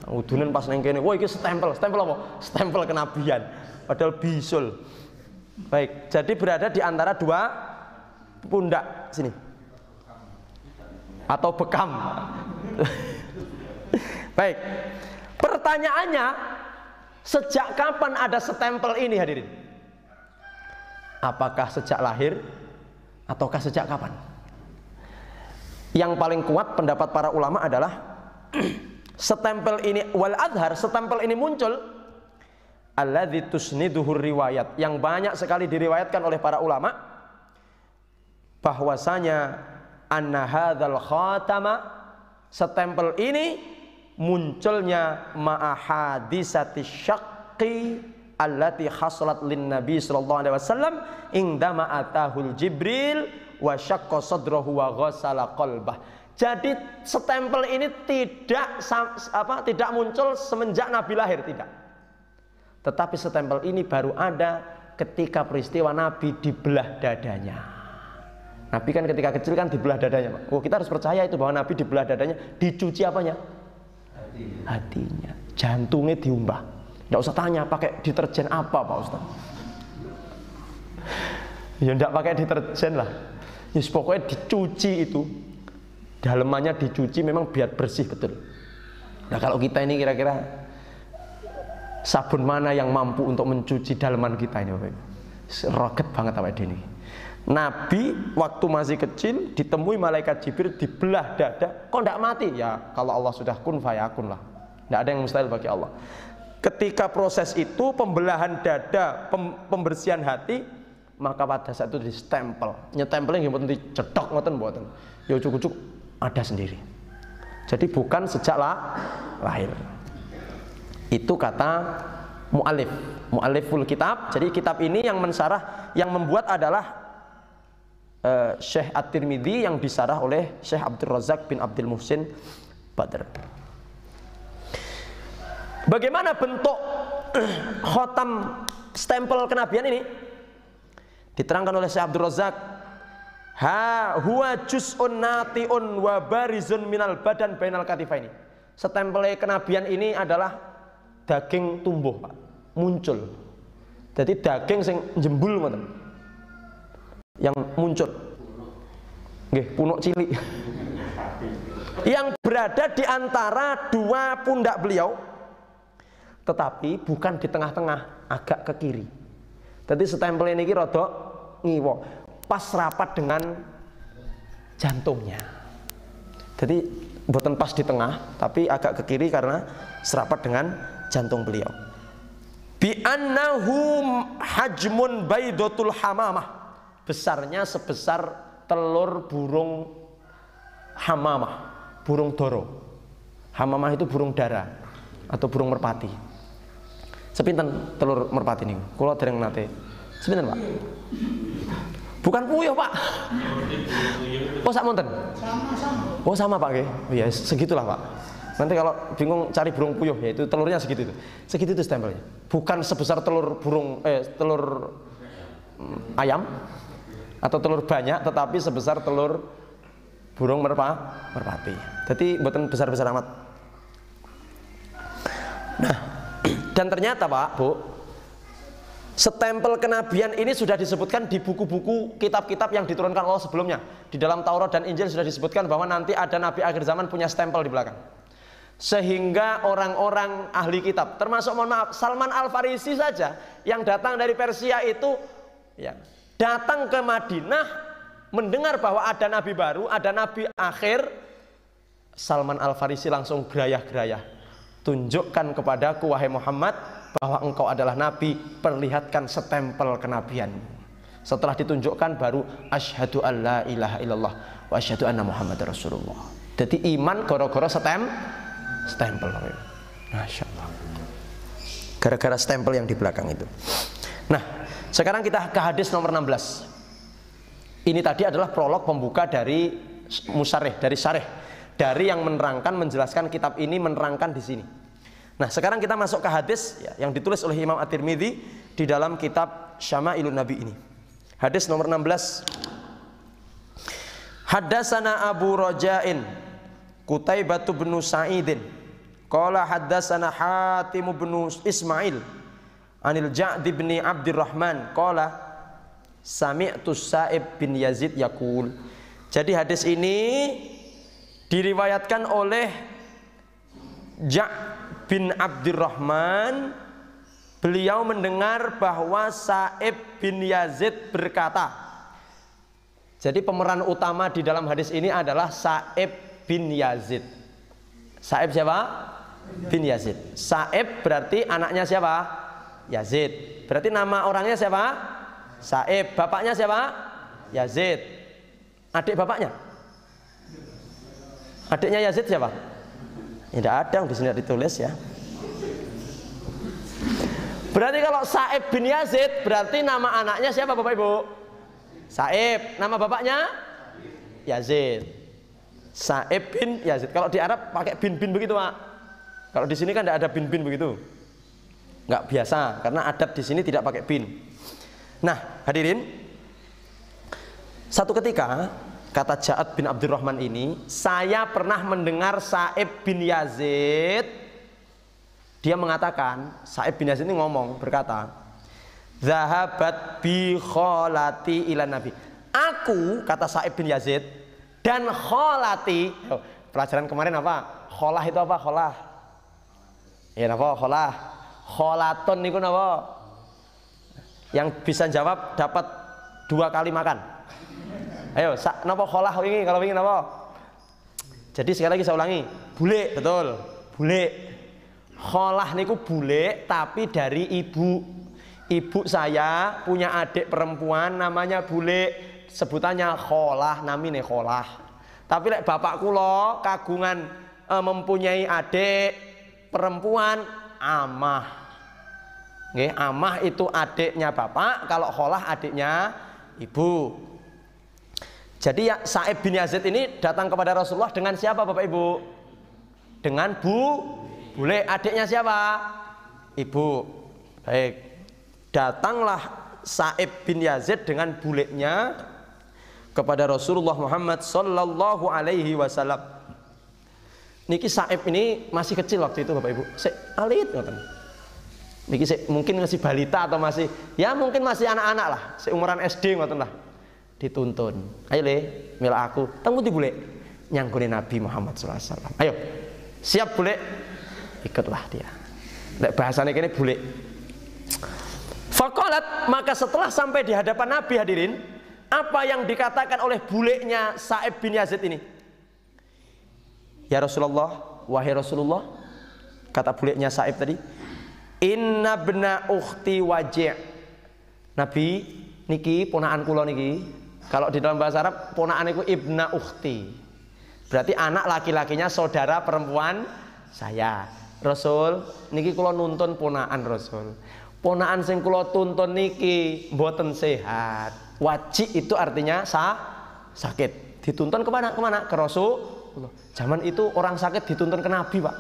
Udunan pas neng kene, wah ini stempel. Stempel apa? Stempel kenabian. Padahal bisul. Baik, jadi berada di antara dua pundak sini. Atau bekam. Baik. Pertanyaannya, sejak kapan ada stempel ini hadirin? Apakah sejak lahir ataukah sejak kapan? Yang paling kuat pendapat para ulama adalah stempel ini wal adhar, stempel ini muncul alladzi tusniduhur riwayat, yang banyak sekali diriwayatkan oleh para ulama bahwasanya anna hadzal khatama, stempel ini munculnya ma'a hadisati syaqqi allati hasalat lin nabi sallallahu alaihi wasallam indama atahul jibril wa syaqqa sadrahu wa ghassala qalbah. Jadi stempel ini tidak muncul semenjak Nabi lahir, tidak. Tetapi stempel ini baru ada ketika peristiwa Nabi dibelah dadanya. Nabi kan ketika kecil kan dibelah dadanya, Pak. Oh, kita harus percaya itu bahwa Nabi dibelah dadanya, dicuci apanya? Hatinya. Jantungnya diumbah. Enggak usah tanya pakai deterjen apa, Pak Ustaz. Ya enggak pakai deterjen lah. Ya pokoknya dicuci itu. Dalemannya dicuci memang biar bersih betul. Nah, kalau kita ini kira-kira sabun mana yang mampu untuk mencuci daleman kita ini, Bapak Ibu? Roget banget awake ini. Nabi waktu masih kecil ditemui malaikat Jibril, dibelah dada, kok enggak mati? Ya kalau Allah sudah kun fayakun lah. Enggak ada yang mustahil bagi Allah. Ketika proses itu pembelahan dada, pembersihan hati, maka pada saat itu distempel. Nyetempelnya nggih mboten dicetok ngoten mboten. Ya ujuk-ujuk ada sendiri. Jadi bukan sejak lahir. Itu kata mu'alliful kitab. Jadi kitab ini yang mensyarah, yang membuat adalah Syekh At-Tirmidzi, yang disarah oleh Syekh Abdul Razak bin Abdul Muhsin Badr. Bagaimana bentuk khotam stempel kenabian ini? Diterangkan oleh Syekh Abdul Razak, ha huwa juz'un nati'un wa barizun minal badan bainal katifaini. Stempel kenabian ini adalah daging tumbuh, Pak, muncul. Jadi daging sing jembul ngoten. Yang muncul. Nggih, punuk cilik. Yang berada di antara dua pundak beliau, tetapi bukan di tengah-tengah, agak ke kiri. Jadi stempel ini rada ngiwa, pas rapat dengan jantungnya. Jadi bukan pas di tengah, tapi agak ke kiri karena serapat dengan jantung beliau. Bi annahum hajmun baidatul hamamah. Besarnya sebesar telur burung hamamah, burung doro. Hamamah itu burung dara atau burung merpati. Sepinten telur merpati niku? Kula dereng nate. Sepinten, Pak? Bukan puyuh, Pak. Oh, sak monten? Sama-sama. Oh, sama, Pak, nggih. Oh ya, segitulah, Pak. Nanti kalau bingung cari burung puyuh, ya itu telurnya segitu itu. Segitu itu stempelnya. Bukan sebesar telur ayam atau telur banyak, tetapi sebesar telur burung merpati. Jadi bukan besar-besar amat. Nah, dan ternyata, Pak, Bu, stempel kenabian ini sudah disebutkan di buku-buku kitab-kitab yang diturunkan Allah sebelumnya. Di dalam Taurat dan Injil sudah disebutkan bahwa nanti ada nabi akhir zaman punya stempel di belakang. Sehingga orang-orang ahli kitab, termasuk mohon maaf Salman Al-Farisi saja yang datang dari Persia itu, ya, datang ke Madinah mendengar bahwa ada nabi baru, ada nabi akhir. Salman Al-Farisi langsung gerayah-gerayah, tunjukkan kepadaku wahai Muhammad bahwa engkau adalah nabi, perlihatkan stempel kenabian. Setelah ditunjukkan baru asyhadu alla ilaha illallah wa asyhadu anna Muhammadar Rasulullah. Jadi iman gara-gara stempel. Masya Allah. Gara-gara stempel yang di belakang itu. Nah, sekarang kita ke hadis nomor 16. Ini tadi adalah prolog pembuka dari musarih, dari syarih, dari yang menerangkan, menjelaskan kitab ini, menerangkan di sini. Nah, sekarang kita masuk ke hadis ya, yang ditulis oleh Imam At-Tirmidzi di dalam kitab Syama'ilun Nabi ini. Hadis nomor 16. Haddatsana Abu Raja'in Qutaibah bin Sa'idin qala haddatsana Hatim bin Ismail anil Ja'd bin Abdurrahman qala sami'tu Sa'ib bin Yazid yaqul. Jadi hadis ini diriwayatkan oleh Ja'd bin Abdurrahman. Beliau mendengar bahwa Sa'ib bin Yazid berkata. Jadi pemeran utama di dalam hadis ini adalah Sa'ib bin Yazid. Sa'ib siapa? Bin Yazid. Sa'ib berarti anaknya siapa? Yazid. Berarti nama orangnya siapa? Sa'ib. Bapaknya siapa? Yazid. Adik bapaknya? Adiknya Yazid siapa? Tidak ada, di sini ditulis ya. Berarti kalau Sa'ib bin Yazid berarti nama anaknya siapa, Bapak Ibu? Sa'ib. Nama bapaknya? Yazid. Sa'ib bin Yazid. Kalau di Arab pakai bin begitu, Pak. Kalau di sini kan tidak ada bin begitu. Nggak biasa karena adab di sini tidak pakai bin. Nah, hadirin, satu ketika kata Ja'ad bin Abdurrahman ini, saya pernah mendengar Sa'ib bin Yazid. Dia mengatakan, Sa'ib bin Yazid ini ngomong, berkata, "Zahabat bi kholati ila Nabi." Aku, kata Sa'ib bin Yazid, dan kholati. Pelajaran kemarin apa? Kholah itu apa? Kholah. Ya apa? Kholah. Kholaton niku napa? Yang bisa jawab dapat 2 kali makan. Ayo, napa kholah wingi? Kalau wingi napa? Jadi sekali lagi saya ulangi. Bule, betul. Bule. Kholah niku bule tapi dari ibu. Ibu saya punya adik perempuan namanya bule, sebutannya kholah, namine kholah. Tapi lek bapak kula kagungan mempunyai adik perempuan amah. Nggih, amah itu adiknya bapak, kalau kholah adiknya ibu. Jadi ya, Sa'ib bin Yazid ini datang kepada Rasulullah dengan siapa Bapak Ibu? Dengan bule, adiknya siapa? Ibu. Baik. Datanglah Sa'ib bin Yazid dengan bulenya kepada Rasulullah Muhammad sallallahu alaihi wasallam. Niki Sa'ib ini masih kecil waktu itu Bapak Ibu. Sik alit ngoten. Niki mungkin masih balita atau masih, ya mungkin masih anak-anak lah, seumuran SD ngoten lah. Dituntun. Ayo le, mila aku, temu di bule nyanggone Nabi Muhammad sallallahu alaihi wasallam. Ayo. Siap bule? Ikutlah dia. Nek bahasane kene bule. Faqalat, maka setelah sampai di hadapan Nabi hadirin, apa yang dikatakan oleh bulenya Sa'ib bin Yazid ini? Ya Rasulullah, wahai Rasulullah, kata bulenya Sa'ib tadi, inna bna ukhti waji'. Nabi, niki ponaan kula niki. Kalau di dalam bahasa Arab ponaan niku ibna ukhti. Berarti anak laki-lakinya saudara perempuan saya. Rasul, niki kula nuntun ponaan Rasul. Ponaan sing kula tuntun niki mboten sehat. Waji itu artinya sakit. Dituntun kemana? Kemana? Ke Rasulullah. Zaman itu orang sakit dituntun ke Nabi, Pak.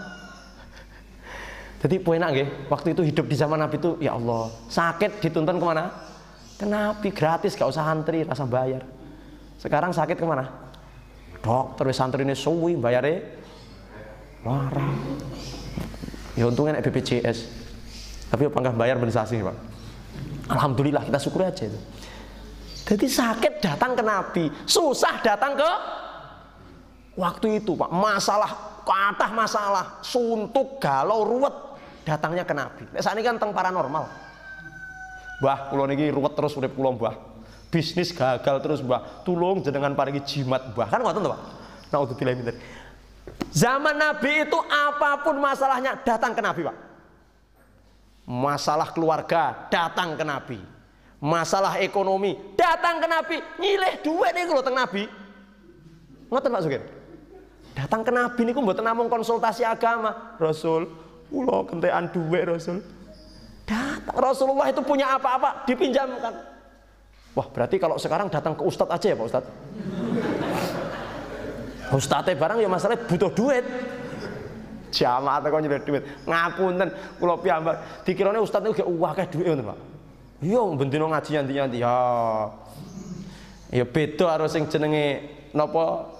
Jadi enak nggih, waktu itu hidup di zaman Nabi itu ya Allah, sakit dituntun kemana? Ke Nabi, gratis, gak usah antri, rasa bayar. Sekarang sakit kemana? Dokter wis santrine suwi bayare larang. Ya untungnya nek BPJS. Tapi apa bayar bensasi, Pak. Alhamdulillah, kita syukuri aja itu. Jadi sakit datang ke Nabi, susah datang ke waktu itu, Pak. Masalah, kathah masalah, suntuk, galau, ruwet, datangnya ke Nabi. Nek sakniki kan teng paranormal. Mbah, kula niki ruwet terus urip kula, Mbah. Bisnis gagal terus, Mbah. Tulung jenengan paringi jimat, Mbah. Kan ngoten to, Pak. Naudzubillah min dzalik. Zaman Nabi itu apapun masalahnya datang ke Nabi, Pak. Masalah keluarga datang ke Nabi. Masalah ekonomi datang ke Nabi. Nyilih duit niku lho teng Nabi. Ngoten Pak Sugeng. Datang ke Nabi niku mboten namung konsultasi agama. Rasul, kula kentekan duit Rasul. Datang Rasulullah itu punya apa-apa dipinjamkan. Wah, berarti kalau sekarang datang ke ustadz aja ya Pak Ustadz. Ustadz barang ya masalahnya butuh duit. Jamaah kok nyilih duit. Ngapunten kula piyambak dikirane ustadz niku gak akeh duit ngoten Pak. Yo bendino ngaji nyanti-nyanti ya. Ya beda karo sing jenenge napa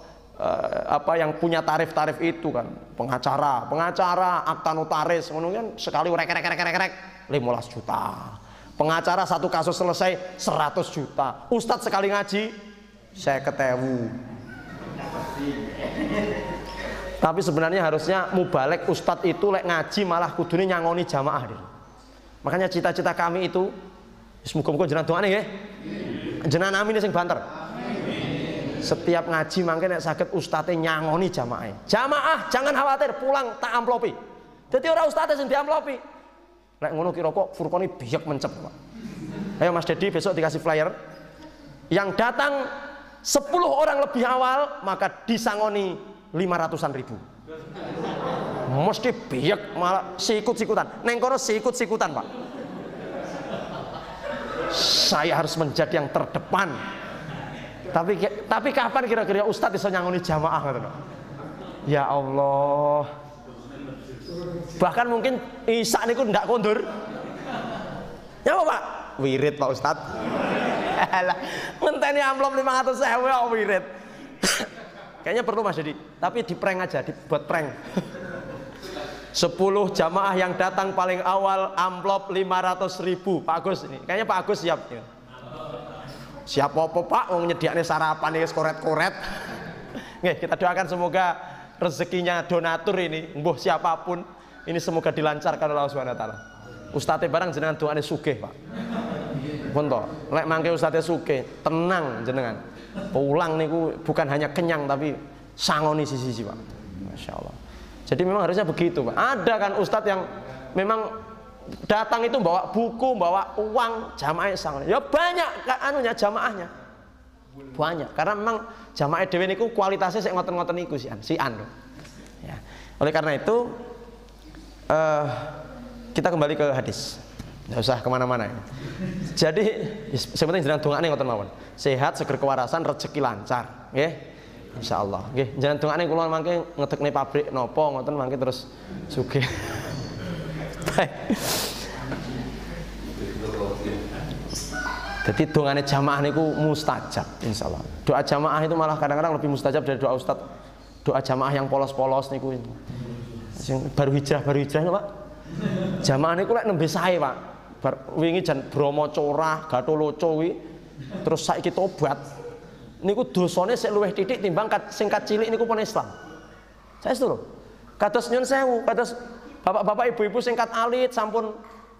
apa yang punya tarif-tarif itu kan. Pengacara, akta notaris ngono kan sekali rek 15 juta. Pengacara satu kasus selesai 100 juta. Ustadz sekali ngaji 50.000. Tapi sebenarnya harusnya mubalek ustadz itu lek ngaji malah kudune nyangoni jamaah deh. Makanya cita-cita kami itu muga-muga jenengan doane nggih. Jenengan amin sing banter. Setiap ngaji mangke nek saged ustadze nyangoni jamaah. Jamaah jangan khawatir pulang tak amplopi. Dadi ora ustadze sing diamplopi. Nek ngono kira kok furkone biyak mencep, Pak. Ayo Mas Dedi besok dikasih flyer. Yang datang 10 orang lebih awal maka disangoni 500-an ribu. Mesti biyak malah sikut-sikutan. Neng kono sikut-sikutan, Pak. Saya harus menjadi yang terdepan. Tapi kapan kira-kira Ustadz bisa nyangoni jamaah ngoten? Ya Allah. Bahkan mungkin Isya niku ndak kondur. Ya apa, Pak? Wirid Pak Ustadz. Lah, ngenteni amplop 500.000 kok wirid. Kayaknya perlu Mas Dedi, tapi di prank aja, dibuat prank. 10 jamaah yang datang paling awal amplop 500.000. Pak Agus ini, kayaknya Pak Agus siap. Siap apa Pak? Wong nyediakne sarapan iki koret-koret. Nggih, kita doakan semoga rezekinya donatur ini, mbuh siapapun, ini semoga dilancarkan oleh Allah Subhanahu wa taala. Ustadz barang jenengan doane sugih, Pak. Pun to, lek mangke Ustadz sugih, tenang jenengan. Pulang niku bukan hanya kenyang tapi sangoni sisi-sisi, Pak. Masya Allah. Jadi memang harusnya begitu, Pak. Ada kan Ustadz yang memang datang itu bawa buku, bawa uang, jamaah sangoni. Ya banyak anunya jamaahnya. Banyak, karena memang jamaah dhewe niku kualitasnya sik ngoten-ngoten niku sian. Ya. Oleh karena itu kita kembali ke hadis. Nggak usah kemana-mana. Jadi sebenarnya jenengan dongane ngoten mawon. Sehat, seger kewarasan, rezeki lancar, nggih. Insyaallah. Nggih, jenengan dongane kula mangke ngedekne pabrik napa ngoten mangke terus sugih. Baik. Jadi dongane jamaah niku mustajab insyaallah. Doa jamaah itu malah kadang-kadang lebih mustajab dari doa ustaz. Doa jamaah yang polos-polos niku. Sing baru hijrah Pak. Jamaah niku lek nembe sae, Pak. Wingi jan Bromo Corah, Gatoloco kuwi terus saiki tobat. Niku dosane sik luwih titik timbang singkat cilik niku pun Islam. Saya setuju. Kados nyun sewu, kados bapak-bapak ibu-ibu singkat alit sampun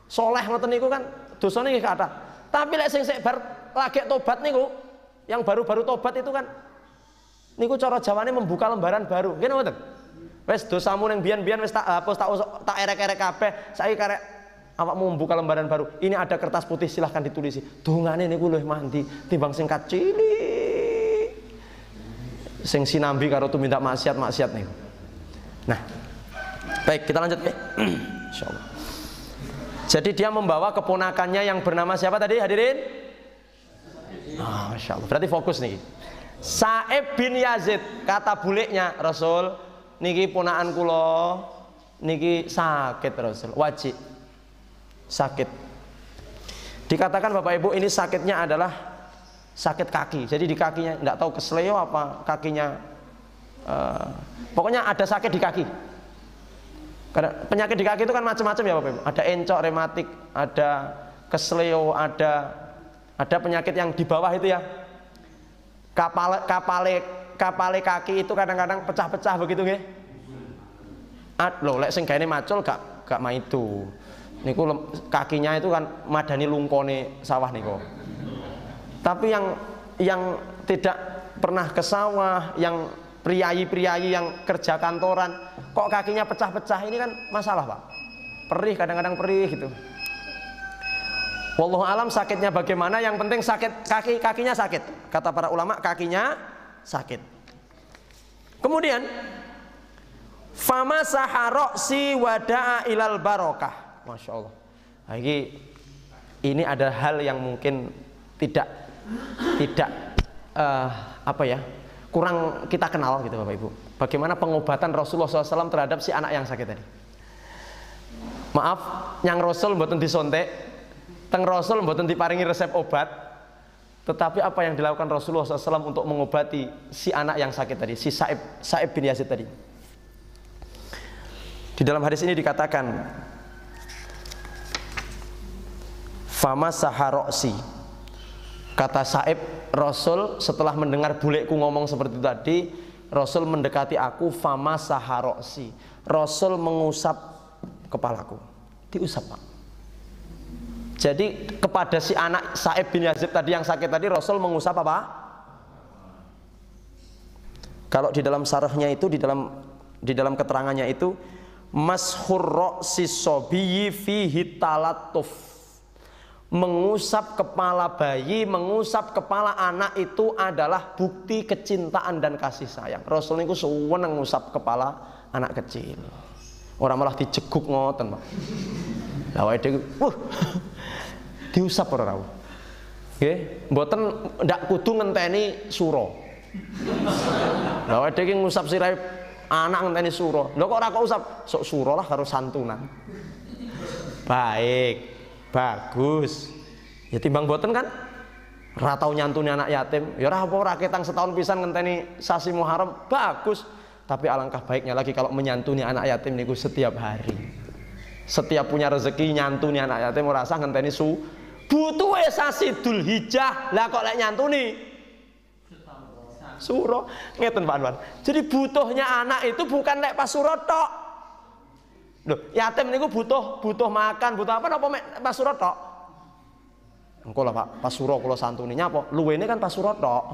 soleh ngoten niku kan dosane nggih kathah. Tapi lek sing sik bar lagi tobat niku, yang baru-baru tobat itu kan niku cara Jawane membuka lembaran baru. Nggih ngoten. Wis dosamu ning biyen-biyen wis tak hapus, tak erek-erek kabeh. Saiki karek awakmu membuka lembaran baru. Ini ada kertas putih, silahkan ditulisi. Dongane niku luwih mandi timbang singkat cilik. Sing sinambi karo tumindak maksiat niku. Nah. Baik, kita lanjut ya. Insyaallah. Jadi dia membawa keponakannya yang bernama siapa tadi hadirin? Masya Allah. Berarti fokus nih. Sa'ib bin Yazid, kata buliknya Rasul, niki ponakan kula niki sakit Rasul, wajib sakit. Dikatakan Bapak Ibu ini sakitnya adalah sakit kaki. Jadi di kakinya nggak tahu kesleo apa kakinya, pokoknya ada sakit di kaki. Karena penyakit di kaki itu kan macam-macam ya Bapak Ibu. Ada encok rematik, ada kesleo, ada penyakit yang di bawah itu ya. Kapale kaki itu kadang-kadang pecah-pecah begitu nggih. Loh, lek sing gaene macul gak maitu. Niku kakinya itu kan madani lungkone sawah niku. Tapi yang tidak pernah ke sawah, yang priayi-priayi yang kerja kantoran, kok kakinya pecah-pecah, ini kan masalah Pak. Perih, kadang-kadang perih gitu. Wallahu alam sakitnya bagaimana, yang penting sakit kakinya sakit. Kata para ulama kakinya sakit. Kemudian fama saharoksi wada'a ilal barokah. Masya Allah. Nah, ini ada hal yang mungkin tidak kurang kita kenal gitu Bapak Ibu. Bagaimana pengobatan Rasulullah SAW terhadap si anak yang sakit tadi. Maaf, yang Rasul mboten disontek, teng Rasul mboten diparingi resep obat. Tetapi apa yang dilakukan Rasulullah SAW untuk mengobati si anak yang sakit tadi, si Sa'ib bin Yazid tadi. Di dalam hadis ini dikatakan, fama saharoksi. Kata Sa'ib, Rasul setelah mendengar bulekku ngomong seperti itu tadi, Rasul mendekati aku, fama saharoksi. Rasul mengusap kepalaku. Diusap Pak. Jadi kepada si anak Sa'ib bin Yazid tadi yang sakit tadi, Rasul mengusap apa? Kalau di dalam sarahnya itu, di dalam keterangannya itu, mashur ra'si sobiyyi fihi talatuf. Mengusap kepala bayi, mengusap kepala anak itu adalah bukti kecintaan dan kasih sayang. Rasul niku suweneng ngusap kepala anak kecil. Orang malah dijeguk ngoten, Pak. Lah wae diusap ora rawuh. Nggih, mboten ndak kudu ngenteni sura. Lah awake dhewe ngusap sirahe anak ngenteni sura. Lho kok ora kok usap sok sura lah karo santunan. Baik, bagus. Ya timbang mboten kan ora tau nyantuni anak yatim, ya ora apa-apa ketang setahun pisan ngenteni sasi Muharram, bagus. Tapi alangkah baiknya lagi kalau menyantuni anak yatim niku setiap hari. Setiap punya rezeki nyantuni anak yatim ora usah ngenteni butuhe sasi Dzulhijjah. Lah kok lek nyantuni suro ngeten Pak Anwar. Jadi butuhnya anak itu bukan lek pas suro tok. Loh, yatim niku butuh makan, butuh apa napa pas suro tok? Engko lah Pak, pas suro kula santuni nyapa? Luwene kan pas suro tok.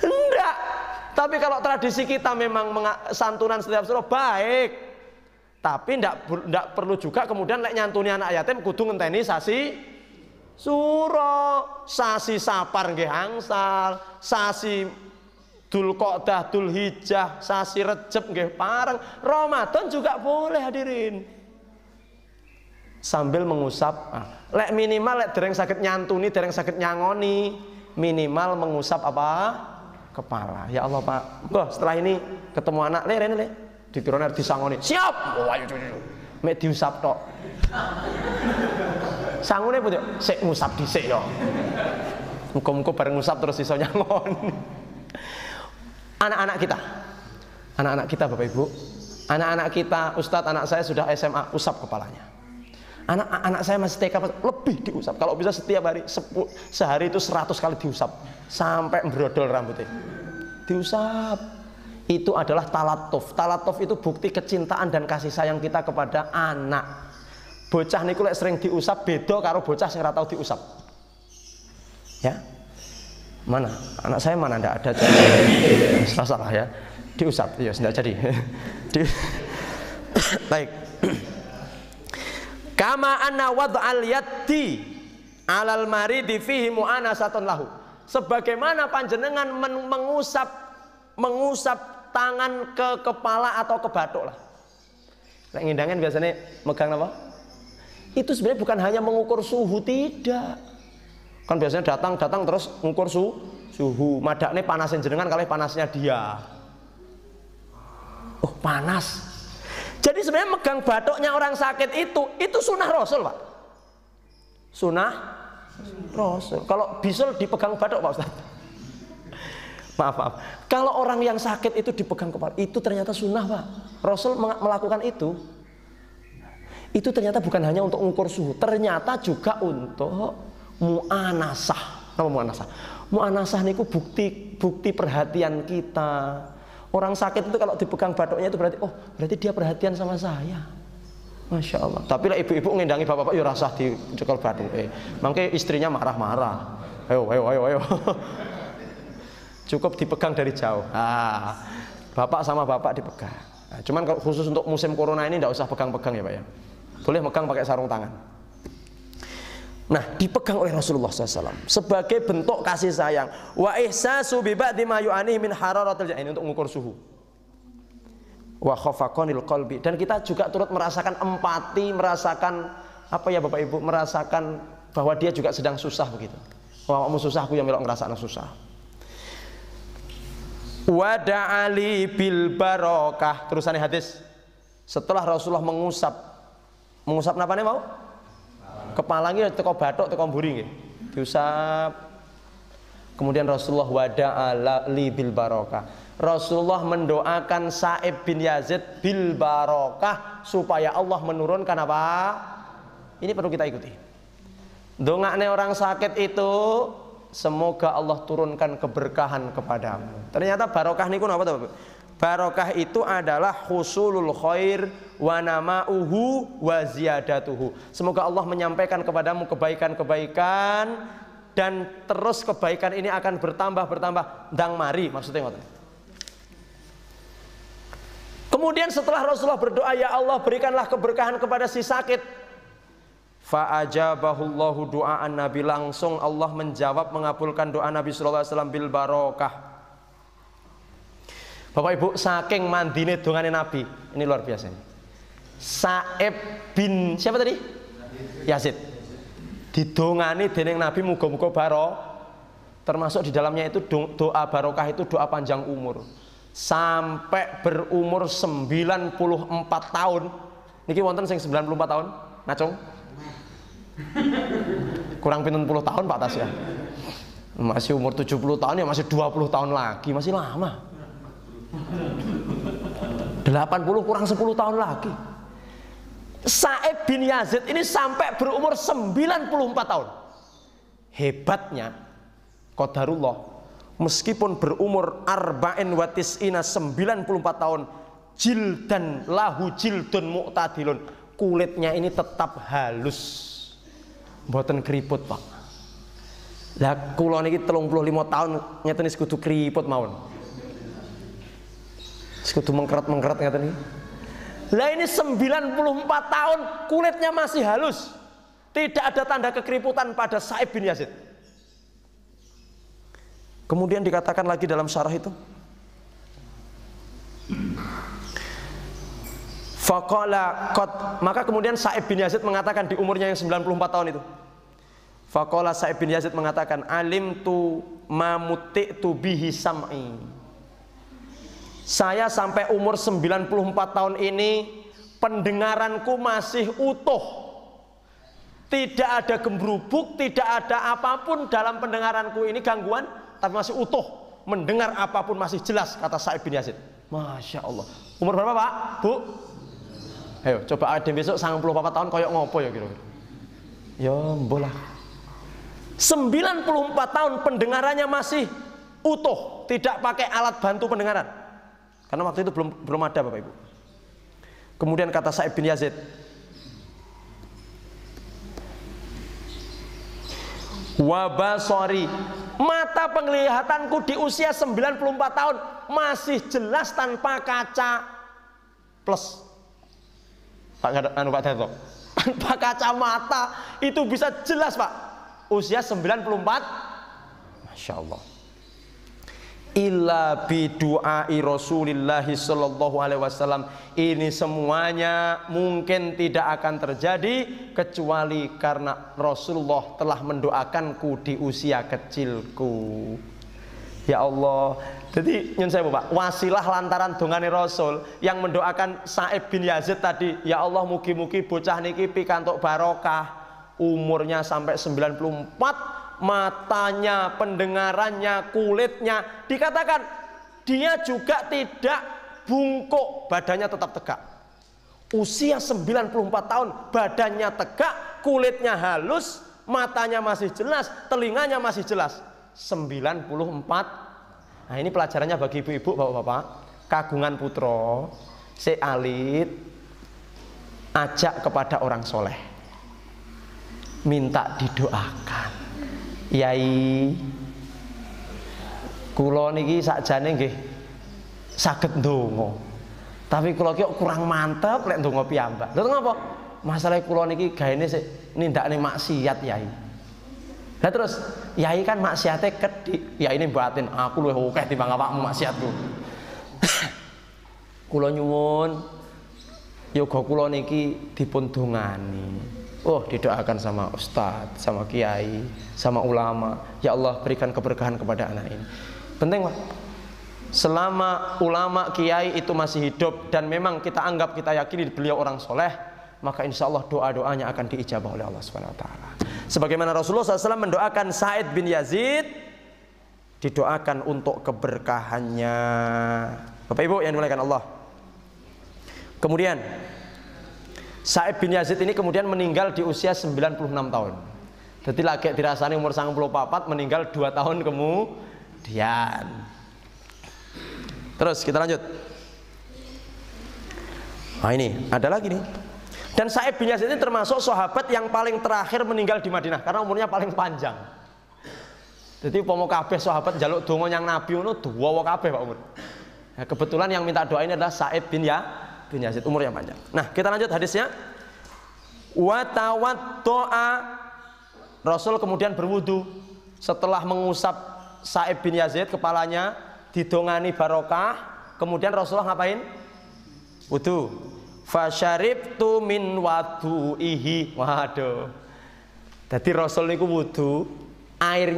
Enggak. Tapi kalau tradisi kita memang santunan setiap suro baik. Tapi ndak perlu juga kemudian lek nyantuni anak yatim kudu ngenteni sasi suro, sasi Sapar nggih angsal, sasi Dzulqa'dah, Dzulhijjah, sasi Rejab nggih pareng, Ramadan juga boleh hadirin. Sambil mengusap, lek minimal lek dereng sakit nyantuni, dereng sakit nyangoni, minimal mengusap apa? Kepala. Ya Allah Pak, setelah ini ketemu anak, le ditironer disangoni. Siap. Oh ayo. Mek diusap tok. Sangune putih, sik ngusap dhisik ya. Muga-muga bareng ngusap terus iso nyangon. Anak-anak kita Bapak Ibu, anak-anak kita, Ustadz anak saya sudah SMA, usap kepalanya. Anak saya masih TK, lebih diusap. Kalau bisa setiap hari, sehari itu 100 kali diusap sampai brodol rambutnya. Diusap. Itu adalah talatuf. Talatuf itu bukti kecintaan dan kasih sayang kita kepada anak. Bocah niku lek sering diusap beda karo bocah sing ora tau diusap. Ya. Mana? Anak saya mana ndak ada. Salah ya. Diusap. Ya sudah jadi. Baik. Kama anna wad'al yaddi 'alal maridi fihi mu'anasatun lahu. Sebagaimana panjenengan mengusap tangan ke kepala atau ke bathuk lah. Lek ngindangin biasanya megang apa? Itu sebenarnya bukan hanya mengukur suhu, tidak. Kan biasanya datang terus mengukur suhu. Madakne panasin jenengan kalih panasnya dia. Oh, panas. Jadi sebenarnya megang bathuknya orang sakit itu sunnah Rasul, Pak. Sunnah Rasul. Kalau bisul dipegang bathuk, Pak Ustaz. Maaf. Kalau orang yang sakit itu dipegang kepala, itu ternyata sunnah Pak. Rasul melakukan itu. Itu ternyata bukan hanya untuk mengukur suhu, ternyata juga untuk mu'anasah. Apa mu'anasah? Mu'anasah niku bukti perhatian kita. Orang sakit itu kalau dipegang bathuknya itu berarti dia perhatian sama saya. Masya Allah. Tapi lah ibu-ibu ngendangi bapak-bapak ya rasah dicekel bathuke. Mangke istrinya marah-marah. Ayo. Cukup dipegang dari jauh. Bapak sama bapak dipegang. Cuman kalau khusus untuk musim corona ini tidak usah pegang-pegang ya Pak ya. Boleh megang pakai sarung tangan. Nah, dipegang oleh Rasulullah SAW sebagai bentuk kasih sayang. Wa ihsasu bi ba'di ma yu'ani min hararatil ini untuk mengukur suhu. Wa khafaqanil qalbi, dan kita juga turut merasakan empati, merasakan apa ya Bapak Ibu, merasakan bahwa dia juga sedang susah begitu. Wah, kamu susah, aku yang melok ngerasakan susah. Wada'ali bil barokah. Terusannya hadis. Setelah Rasulullah mengusap napane mau? Kepala nggih teko bathuk teko mburi nggih. Diusap. Kemudian Rasulullah wada'ali bil barokah. Rasulullah mendoakan Sa'ib bin Yazid bil barokah supaya Allah menurunkan apa? Ini perlu kita ikuti. Dongakne orang sakit itu, semoga Allah turunkan keberkahan kepadamu. Ternyata barokah niku napa to? Barokah itu adalah husulul khair wa nama'uhu wa ziyadatuhu. Semoga Allah menyampaikan kepadamu kebaikan-kebaikan dan terus kebaikan ini akan bertambah ndang mari, maksudnya ngoten. Kemudian setelah Rasulullah berdoa, ya Allah berikanlah keberkahan kepada si sakit. Fa'ajabahullahu du'aan Nabi, langsung Allah menjawab, mengabulkan doa Nabi sallallahu alaihi wasallam bil barokah. Bapak Ibu, saking mandine dongane Nabi, ini luar biasa. Sa'ib bin siapa tadi? Yazid. didongani dening Nabi muga-muga termasuk di dalamnya itu doa barokah, itu doa panjang umur sampai berumur 94 tahun. Niki wonten sing 94 tahun, Nacung? Kurang pinten 10 tahun Pak Tasya. Masih umur 70 tahun ya masih 20 tahun lagi, masih lama. 80 kurang 10 tahun lagi. Sa'ib bin Yazid ini sampai berumur 94 tahun. Hebatnya qadarullah, meskipun berumur arba'in wa tis'ina 94 tahun, jildan lahu jildun mu'tadilun, kulitnya ini tetap halus, mboten keriput Pak. Lah kula niki 35 tahun ngeten wis kudu keriput mawon. Wis kudu mengkeret-mengkeret ngeten iki. Lah ini 94 tahun kulitnya masih halus. Tidak ada tanda kekeriputan pada Sa'ib bin Yazid. Kemudian dikatakan lagi dalam syarah itu, faqala qad, maka kemudian Sa'ib bin Yazid mengatakan di umurnya yang 94 tahun itu, faqala Sa'ib bin Yazid mengatakan, alimtu ma muti'tu bihi sam'i. Saya sampai umur 94 tahun ini pendengaranku masih utuh. Tidak ada gembrubuk, tidak ada apapun dalam pendengaranku ini gangguan, tapi masih utuh. Mendengar apapun masih jelas, kata Sa'ib bin Yazid. Masya Allah. Umur berapa Pak? Bu? Ayo coba ada besok 94 tahun koyok ngopo ya kira-kira. Ya mbolah. 94 tahun pendengarannya masih utuh, tidak pakai alat bantu pendengaran. Karena waktu itu belum ada Bapak Ibu. Kemudian kata Sa'ib bin Yazid, wa basari, mata penglihatanku di usia 94 tahun masih jelas tanpa kaca plus. Pak Dato, tanpa kacamata itu bisa jelas Pak. Usia 94, Masya Allah. Illa bidu'ai Rasulillahi sallallahu alaihi wasallam. Ini semuanya mungkin tidak akan terjadi kecuali karena Rasulullah telah mendoakanku di usia kecilku. Ya Allah. Jadi nyun saya Pak, wasilah lantaran dongane Rasul yang mendoakan Sa'ib bin Yazid tadi, ya Allah mugi-mugi bocah niki pikantuk barokah, umurnya sampai 94, matanya, pendengarannya, kulitnya, dikatakan dia juga tidak bungkuk, badannya tetap tegak. Usia 94 tahun, badannya tegak, kulitnya halus, matanya masih jelas, telinganya masih jelas. 94. Nah ini pelajarannya bagi ibu-ibu, bapak-bapak, kagungan putra, si alit, ajak kepada orang soleh, minta didoakan. Yai, kula niki sakjane nggih saged ndonga. Tapi kula ki kurang mantep lek ndonga piyambak. Lha ngapa? Masalah kula niki gaene sik nindakne maksiat, Yai. Lah terus, Yai kan maksiate kedhik. Ya ini batin, aku luwih akeh timbang awakmu maksiatku. Kula nyuwun yoga kula niki dipun dongani. Oh, didoakan sama ustadz, sama kiai, sama ulama. Ya Allah berikan keberkahan kepada anak ini. Penting Pak. Selama ulama kiai itu masih hidup dan memang kita anggap, kita yakini beliau orang soleh, maka insya Allah doa-doanya akan diijabah oleh Allah Subhanahu Wa Taala. Sebagaimana Rasulullah SAW mendoakan Sa'id bin Yazid, didoakan untuk keberkahannya. Bapak Ibu yang dimuliakan Allah. Kemudian Sa'id bin Yazid ini kemudian meninggal di usia 96 tahun. Jadi lagi dirasani umur 94, meninggal 2 tahun kemudian. Terus kita lanjut. Nah ini ada lagi nih. Dan Sa'id bin Yazid ini termasuk sahabat yang paling terakhir meninggal di Madinah karena umurnya paling panjang. Jadi pomo kabeh sahabat njaluk donga yang Nabi ngono duwa kabeh Pak umur. Nah, kebetulan yang minta doa ini adalah Sa'id bin Yazid, umurnya panjang. Nah, kita lanjut hadisnya. Wa tawaddoa, Rasul kemudian berwudu setelah mengusap Sa'id bin Yazid kepalanya, didongani barokah, kemudian Rasulullah ngapain? Wudu. Fasyaribtu min wadu'ihi. Waduh. Jadi Rasul niku wudu, air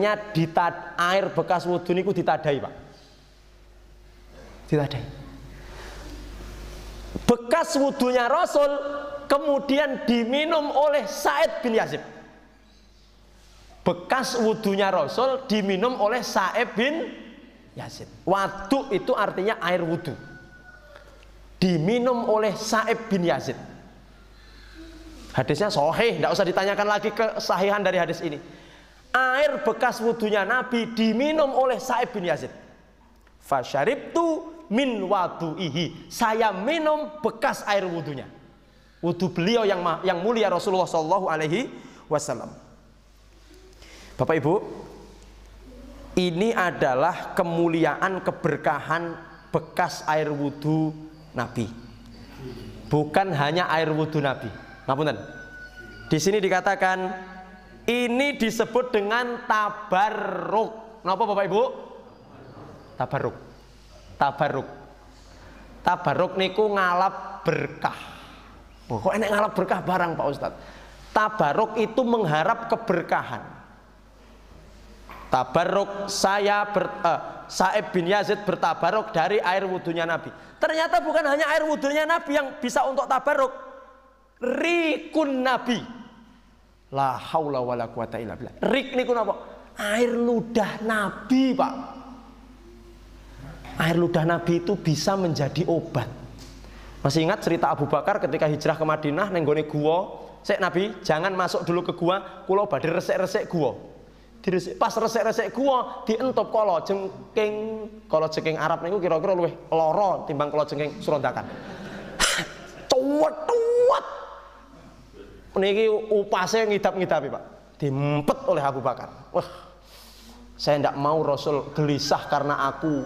bekas wudu niku ditadai, Pak. Ditadai. Bekas wudunya Rasul kemudian diminum oleh Sa'id bin Yazid. Bekas wudunya Rasul diminum oleh Sa'id bin Yazid. Wadu itu artinya air wudu. Diminum oleh Sa'id bin Yazid. Hadisnya sahih, tidak usah ditanyakan lagi kesahihan dari hadis ini. Air bekas wudunya Nabi diminum oleh Sa'id bin Yazid. Fasyaribtu min wadu'ihi. Saya minum bekas air wudunya. Wudu beliau yang mulia Rasulullah Shallallahu Alaihi Wasallam. Bapak Ibu, ini adalah kemuliaan keberkahan bekas air wudu Nabi. Bukan hanya air wudu Nabi. Ngapunten. Di sini dikatakan ini disebut dengan tabarruk. Napa Bapak Ibu? Tabarruk. Tabarruk. Tabarruk niku ngalap berkah. Oh, kok enak ngalap berkah barang Pak Ustadz? Tabarruk itu mengharap keberkahan. Tabarruk Sa'id bin Yazid bertabarruk dari air wudunya Nabi. Ternyata bukan hanya air wudunya Nabi yang bisa untuk tabarruk. Rikun Nabi. La haula wala quwata illa billah. Rik niku napa? Air ludah Nabi, Pak. Air ludah Nabi itu bisa menjadi obat. Masih ingat cerita Abu Bakar ketika hijrah ke Madinah nenggone gua, "Sek Nabi, jangan masuk dulu ke gua, kula badhe resik-resik gua." Pas resik-resik gua dientop kala jengking Arab niku kira-kira luwih lara timbang kala jengking Surondakan. Cuwet-cuwet. Niki upase ngidap-ngidapi, Pak. Diempet oleh Abu Bakar. Wah. Saya tidak mau Rasul gelisah karena aku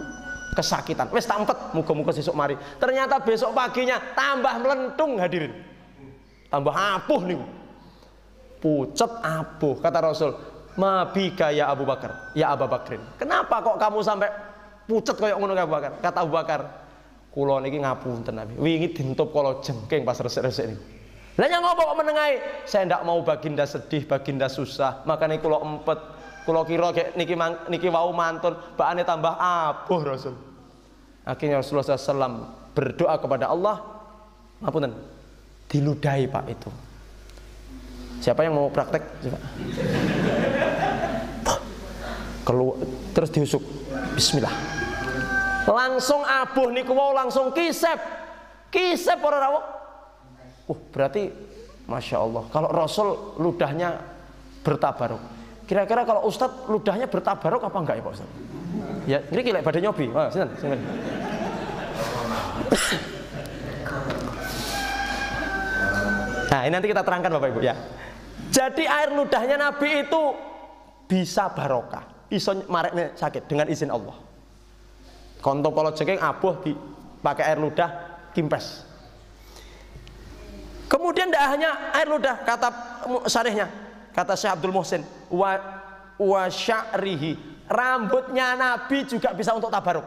kesakitan. Wes tak empet, muga-muga sesuk mari. Ternyata besok paginya tambah melentung hadirin. Tambah apuh niku. Pucet apuh kata Rasul. Mabika ya Abu Bakar, ya Abu Bakrin. Kenapa kok kamu sampai pucet kayak ngono Abu Bakar? Kata Abu Bakar, kula niki ngapunten Nabi. Wingi dintop kala jengking pas resik-resik niku. Lah nyang ngopo kok menengahi? Saya ndak mau baginda sedih, baginda susah. Makanya kula empet, kula kira kayak niki wau mantun, bakane tambah abuh Rasul. Akhirnya Rasulullah SAW berdoa kepada Allah, ngapunten, diludahi Pak itu. Siapa yang mau praktek? Coba. Keluar, terus diusuk. Bismillah. Langsung abuh niku wau langsung kisep. Kisep ora rawuh. Berarti Masya Allah. Kalau Rasul ludahnya bertabaruk. Kira-kira kalau Ustadz ludahnya bertabaruk apa enggak ya Pak Ustadz? Ya, ini kilek badhe nyobi. Wah, sinten. Nah, ini nanti kita terangkan Bapak Ibu ya. Jadi air ludahnya Nabi itu bisa barokah, iso marekne sakit dengan izin Allah. Konto kalau jengking abuh dipakai air ludah kimpes. Kemudian tidak hanya air ludah, kata syarihnya, kata Syekh Abdul Muhsin, wa sya'rihi, rambutnya Nabi juga bisa untuk tabaruk.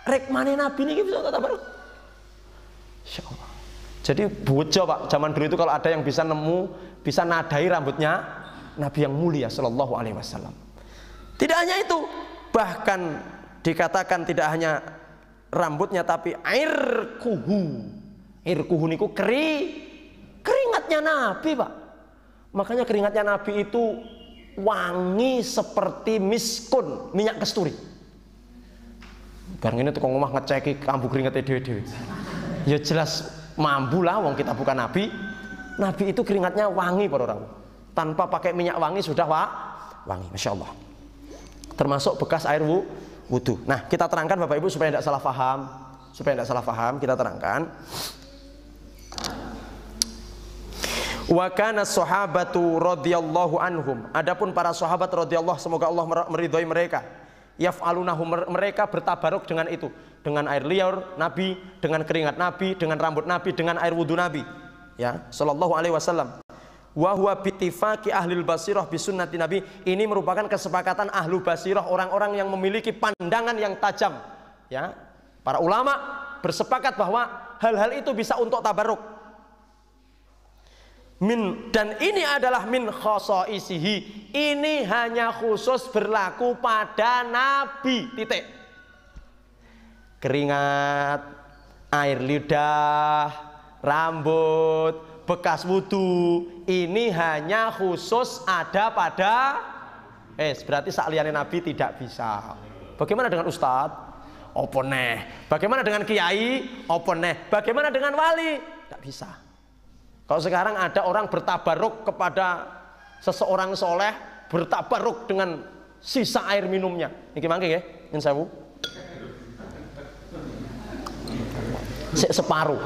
Rekmane Nabi ini bisa untuk tabaruk. Insyaallah. Jadi bojo Pak, zaman dulu itu kalau ada yang bisa bisa nadai rambutnya Nabi yang mulia Sallallahu Alaihi Wasallam. Tidak hanya itu, bahkan dikatakan tidak hanya rambutnya tapi air kuhu niku keringatnya Nabi Pak. Makanya keringatnya Nabi itu wangi seperti miskun, minyak kasturi. Barang ini tukang omah ngeceki kambu keringatnya dewe-dewe. Ya jelas mampu lah, wong kita bukan Nabi. Nabi itu keringatnya wangi para orang. Tanpa pakai minyak wangi sudah wangi, Masya Allah. Termasuk bekas air wudu. Nah, kita terangkan Bapak Ibu supaya tidak salah paham. Kita terangkan. Wa kana sahabatu radhiyallahu anhum. Adapun para sahabat radhiyallahu, semoga Allah meridhai mereka. Yaf'alunahu, mereka bertabaruk dengan itu, dengan air liur Nabi, dengan keringat Nabi, dengan rambut Nabi, dengan air wudu Nabi, ya, Sallallahu Alaihi Wasallam. Wa huwa bittifaqi ahlil basirah bisunnati Nabi. Ini merupakan kesepakatan ahlu basirah, orang-orang yang memiliki pandangan yang tajam, ya. Para ulama bersepakat bahwa hal-hal itu bisa untuk tabaruk. Dan ini adalah min khosoisihi. Ini hanya khusus berlaku pada Nabi. Titik. Keringat, air lidah, rambut, bekas wudu, ini hanya khusus ada pada berarti sakliyane Nabi tidak bisa. Bagaimana dengan ustadz? Opo neh. Bagaimana dengan kiai? Opo neh. Bagaimana dengan wali? Tidak bisa. Kalau sekarang ada orang bertabaruk kepada seseorang soleh, bertabaruk dengan sisa air minumnya. Niki mangke nggih, nyun sewu. Separuh.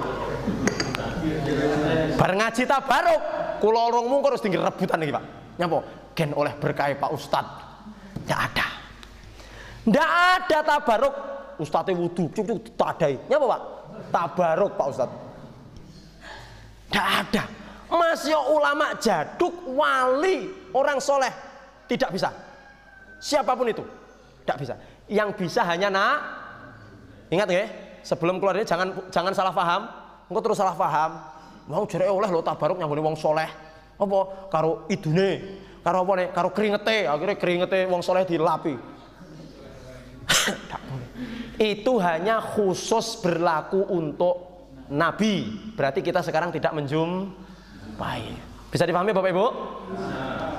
Bareng ngaji tabaruk, kula orang mungkur harus tinggi rebutan nih Pak. Nyapa? Gen oleh berkah Pak Ustad. Tidak ada. Tidak ada tabaruk. Ustadnya wudu, cukup tadai. Nyapa Pak? Tabaruk Pak Ustad. Tidak ada. Masih ulama jaduk, wali, orang soleh tidak bisa. Siapapun itu tidak bisa. Yang bisa hanya ingat ya, sebelum keluar ini jangan salah paham. Engko terus salah paham. Wong jere oleh lo tabaruk nyambuni wong soleh. Apa karo idune, karo apa nih? Karo keringete, akhirnya keringete wong soleh dilapi. Itu hanya khusus berlaku untuk Nabi. Berarti kita sekarang tidak menjumpai. Bisa dipahami Bapak Ibu?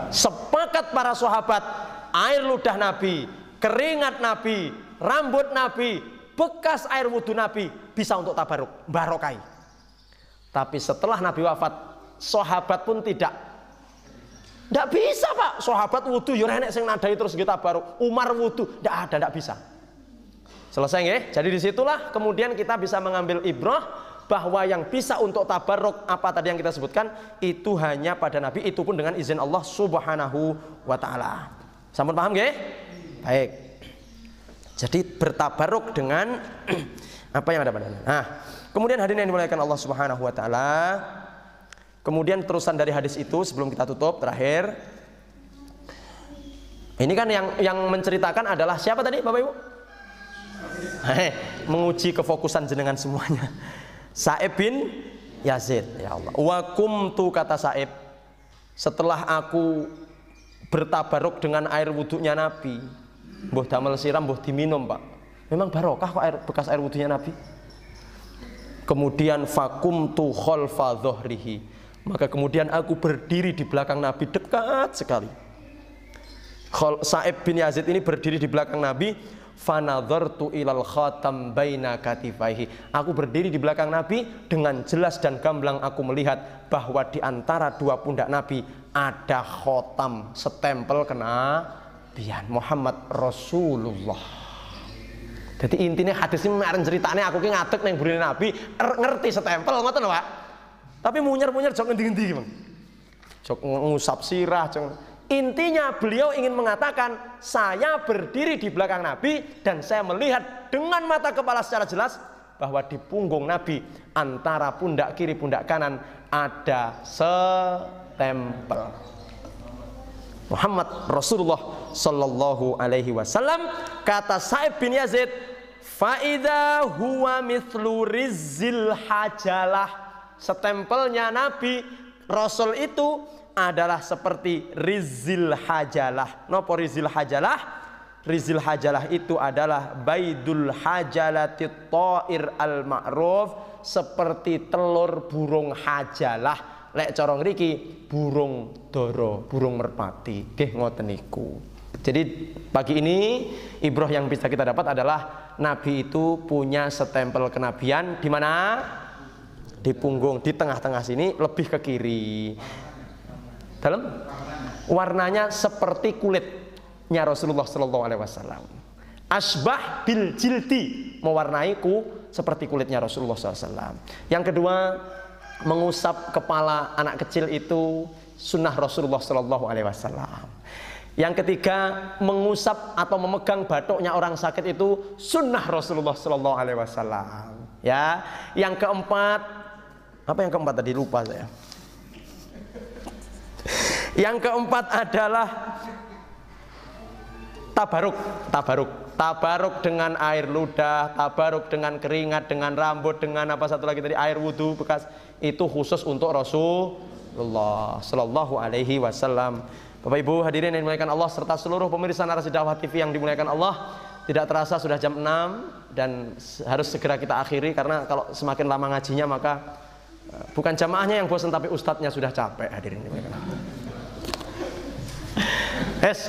Sepakat para sahabat, air ludah Nabi, keringat Nabi, rambut Nabi, bekas air wudhu Nabi bisa untuk tabaruk, barokai. Tapi setelah Nabi wafat, sahabat pun tidak bisa Pak. Sahabat wudhu ya enek sing nadai terus kita tabaruk. Umar wudhu, tidak bisa. Selesai nggih? Jadi disitulah kemudian kita bisa mengambil ibrah bahwa yang bisa untuk tabarruk apa tadi yang kita sebutkan itu hanya pada Nabi, itu pun dengan izin Allah Subhanahu wa taala. Sampun paham nggih? Baik. Jadi bertabarruk dengan apa yang ada padanya. Nah, kemudian hadirin yang dimuliakan Allah Subhanahu wa taala. Kemudian terusan dari hadis itu sebelum kita tutup terakhir. Ini kan yang menceritakan adalah siapa tadi Bapak Ibu? Menguji kefokusan jenengan semuanya. Sa'ib bin Yazid, ya Allah. Wa kumtu, kata Sa'ib, setelah aku bertabaruk dengan air wudhunya Nabi, mbuh damel siram, mbuh diminum Pak. Memang barokah kok bekas air wudhunya Nabi. Kemudian fakumtu khalfa dhuhrihi, maka kemudian aku berdiri di belakang Nabi, dekat sekali. Sa'ib bin Yazid ini berdiri di belakang Nabi. Fanadhartu ilal khatam baina katifaihi. Aku berdiri di belakang Nabi, dengan jelas dan gamblang aku melihat bahwa di antara dua pundak Nabi ada khotam, stempel kenabian Muhammad Rasulullah. Jadi intinya hadis ini maren ceritane aku ki ngadeg ning burine Nabi, ngerti stempel ngoten lho Pak. Tapi munyer-munyer jok ngendi-ngendi Bang. Jok ngusap sirah, jok. Intinya beliau ingin mengatakan, saya berdiri di belakang Nabi dan saya melihat dengan mata kepala secara jelas bahwa di punggung Nabi antara pundak kiri pundak kanan ada stempel Muhammad Rasulullah Sallallahu Alaihi Wasallam. Kata Sa'ib bin Yazid, faida huwa mithlu rizil hajalah. Stempelnya Nabi Rasul itu adalah seperti rizil hajalah. Nopo rizil hajalah? Rizil hajalah itu adalah baidul hajalatit ta'ir al-ma'ruf, seperti telur burung hajalah. Lek cara ngriki burung dara, burung merpati. Nggih ngoten niku. Jadi pagi ini ibrah yang bisa kita dapat adalah Nabi itu punya stempel kenabian di mana? Di punggung, di tengah-tengah sini, lebih ke kiri. Dalam warnanya seperti kulitnya Rasulullah Sallallahu Alaihi Wasallam. Asbah bil jildi, mewarnaiku seperti kulitnya Rasulullah SAW. Yang kedua, mengusap kepala anak kecil itu sunnah Rasulullah Sallallahu Alaihi Wasallam. Yang ketiga, mengusap atau memegang batuknya orang sakit itu sunnah Rasulullah Sallallahu Alaihi Wasallam. Ya, yang keempat, apa yang keempat tadi lupa saya. Yang keempat adalah tabaruk dengan air ludah, tabaruk dengan keringat, dengan rambut, dengan apa satu lagi tadi, air wudhu bekas. Itu khusus untuk Rasulullah. Rasulullah sallallahu alaihi wasallam. Bapak Ibu hadirin yang dimuliakan Allah serta seluruh pemirsa Narasi Dakwah TV yang dimuliakan Allah, tidak terasa sudah jam 6 dan harus segera kita akhiri karena kalau semakin lama ngajinya maka bukan jamaahnya yang bosan tapi ustadznya sudah capek. Hadirin dimuliakan Allah.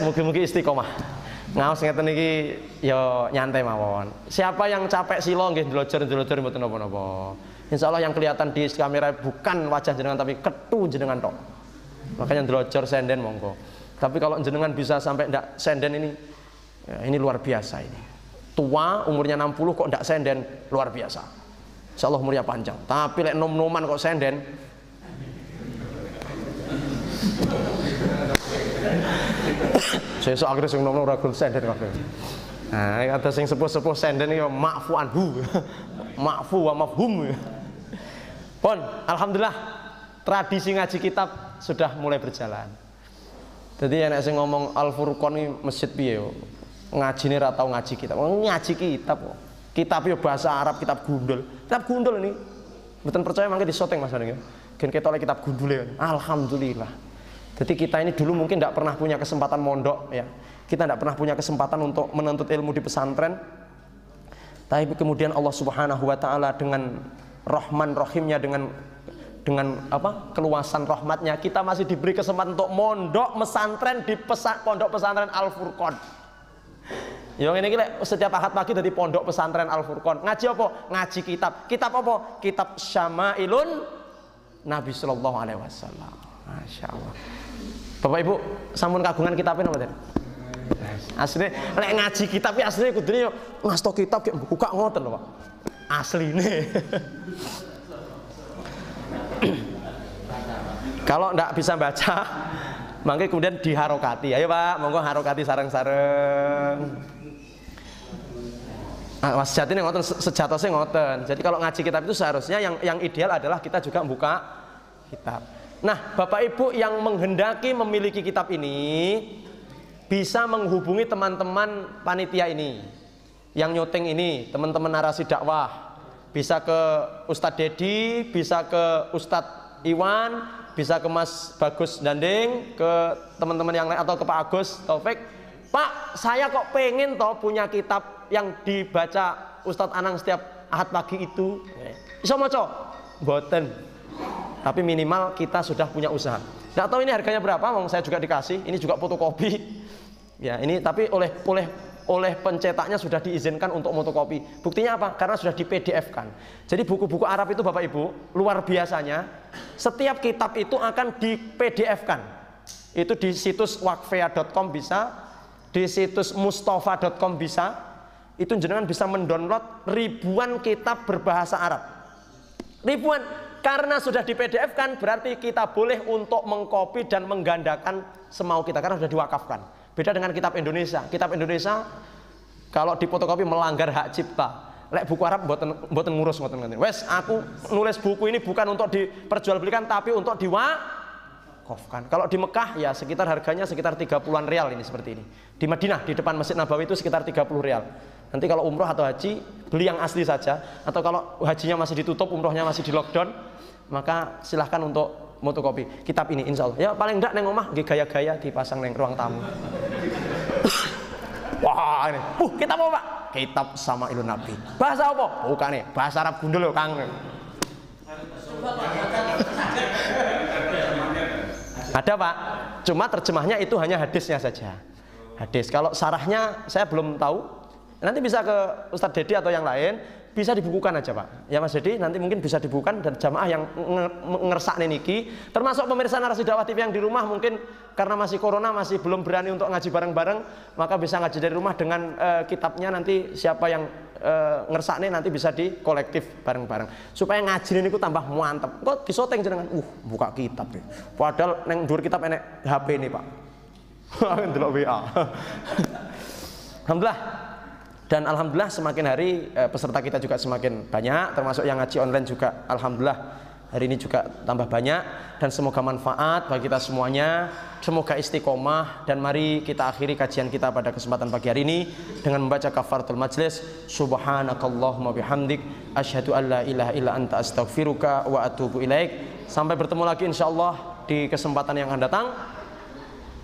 Mugi-mugi istiqomah. Ngaos ngeten iki ya nyantai mawon. Siapa yang capek silo nggih ndelojor-ndelojor mboten napa-napa. Insyaallah yang kelihatan di kamera bukan wajah jenengan tapi ketu jenengan tok. Makanya ndelojor senden monggo. Tapi kalau jenengan bisa sampai ndak senden ini ya, ini luar biasa ini. Tua umurnya 60 kok ndak senden luar biasa. Insyaallah umurnya panjang. Tapi lek nom-noman kok senden. Sesuk akhire sing nom-nom ora gelem senden kabeh. Nah, kata sing sepuh-sepuh senden iki ma'fu anhu. Ma'fu wa mafhum. Pun, alhamdulillah tradisi ngaji kitab sudah mulai berjalan. Jadi enek sing ngomong Al-Furqan iki masjid piye yo. Ngajine ra tau ngaji kitab. Ngaji kitab kok. Kitab yo bahasa Arab, kitab gundul. Kitab gundul ini. Mboten percaya mangke disoteng Mas niki. Gen ketok kitab gundule. Alhamdulillah. Jadi kita ini dulu mungkin tidak pernah punya kesempatan mondok ya. Kita tidak pernah punya kesempatan untuk menuntut ilmu di pesantren. Tapi kemudian Allah Subhanahu wa taala dengan Rahman Rahimnya dengan keluasan rahmatnya kita masih diberi kesempatan untuk mondok pesantren di pondok pesantren Al-Furqan. Yang ini setiap ahad pagi dari pondok pesantren Al-Furqan. Ngaji apa? Ngaji kitab. Kitab apa? Kitab Syama'ilun Nabi sallallahu alaihi wasallam. Masya Allah. Bapak Ibu sampun kagungan kitabnya napa? Asline lek ngaji kitab iki asline kudune yo ngasto kitab ki buka ngoten lho, Pak. Asline. Kalau ndak bisa baca, mangke kemudian diharokati. Ayo Pak, monggo harokati sareng-sareng. Mas sejatine ngoten, sejatosnya ngoten. Jadi kalau ngaji kitab itu seharusnya yang ideal adalah kita juga membuka kitab. Nah, Bapak Ibu yang menghendaki memiliki kitab ini bisa menghubungi teman-teman panitia ini yang nyuting ini, teman-teman Narasi Dakwah. Bisa ke Ustadz Dedi, bisa ke Ustadz Iwan, bisa ke Mas Bagus Danding, ke teman-teman yang lain atau ke Pak Agus Taufik. Pak, saya kok pengen toh punya kitab yang dibaca Ustadz Anang setiap ahad pagi itu. Iso maca? Mboten. Tapi minimal kita sudah punya usaha. Nggak tahu ini harganya berapa, saya juga dikasih. Ini juga fotokopi. Ya, ini tapi oleh pencetaknya sudah diizinkan untuk fotokopi. Buktinya apa? Karena sudah di PDF-kan. Jadi buku-buku Arab itu Bapak Ibu, luar biasanya, setiap kitab itu akan di PDF-kan. Itu di situs wakfea.com bisa, di situs mustafa.com bisa. Itu jenengan bisa mendownload ribuan kitab berbahasa Arab. Ribuan. Karena sudah di PDF kan berarti kita boleh untuk mengkopi dan menggandakan semau kita karena sudah diwakafkan. Beda dengan kitab Indonesia. Kitab Indonesia kalau difotokopi melanggar hak cipta. Lek buku Arab mboten ngurus ngoten-ngoten. Wes aku nulis buku ini bukan untuk diperjualbelikan tapi untuk diwakafkan. Kalau di Mekah ya sekitar harganya sekitar 30-an rial ini seperti ini. Di Madinah di depan Masjid Nabawi itu sekitar 30 rial. Nanti kalau umroh atau haji beli yang asli saja, atau kalau hajinya masih ditutup, umrohnya masih di lockdown, maka silahkan untuk fotokopi kitab ini insya Allah. Ya paling enggak neng omah gaya-gaya dipasang neng ruang tamu. Wah ini, kitab apa Pak? Kitab Syama'ilun Nabi. Bahasa apa? Bukan nih, bahasa Arab gundul loh Kang. Ada Pak, cuma terjemahnya itu hanya hadisnya saja. Hadis. Kalau sarahnya saya belum tahu. Nanti bisa ke Ustadz Dedi atau yang lain, bisa dibukukan aja Pak. Ya Mas Dedi, nanti mungkin bisa dibukukan dan jamaah yang ngersakne niki, termasuk pemirsa Narasi Dakwah TV yang di rumah mungkin karena masih corona masih belum berani untuk ngaji bareng-bareng, maka bisa ngaji dari rumah dengan kitabnya. Nanti siapa yang ngersakne nanti bisa dikolektif bareng-bareng. Supaya ngaji niku tambah mantep. Kok disoteng jenengan, buka kitab ya. Padahal neng dhuwur kitab enek HP ini Pak. Ndelok WA. Alhamdulillah. Dan alhamdulillah semakin hari peserta kita juga semakin banyak, termasuk yang ngaji online juga alhamdulillah hari ini juga tambah banyak, dan semoga manfaat bagi kita semuanya, semoga istiqomah. Dan mari kita akhiri kajian kita pada kesempatan pagi hari ini dengan membaca kafaratul majlis. Subhanakallahumma bihamdik asyhadu an la ilaha illa anta astaghfiruka wa atubu ilaik. Sampai bertemu lagi insyaallah di kesempatan yang akan datang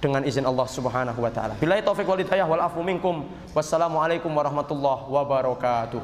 dengan izin Allah Subhanahu wa taala. Billahi taufiq wal hidayah wal afu minkum. Wassalamualaikum warahmatullahi wabarakatuh.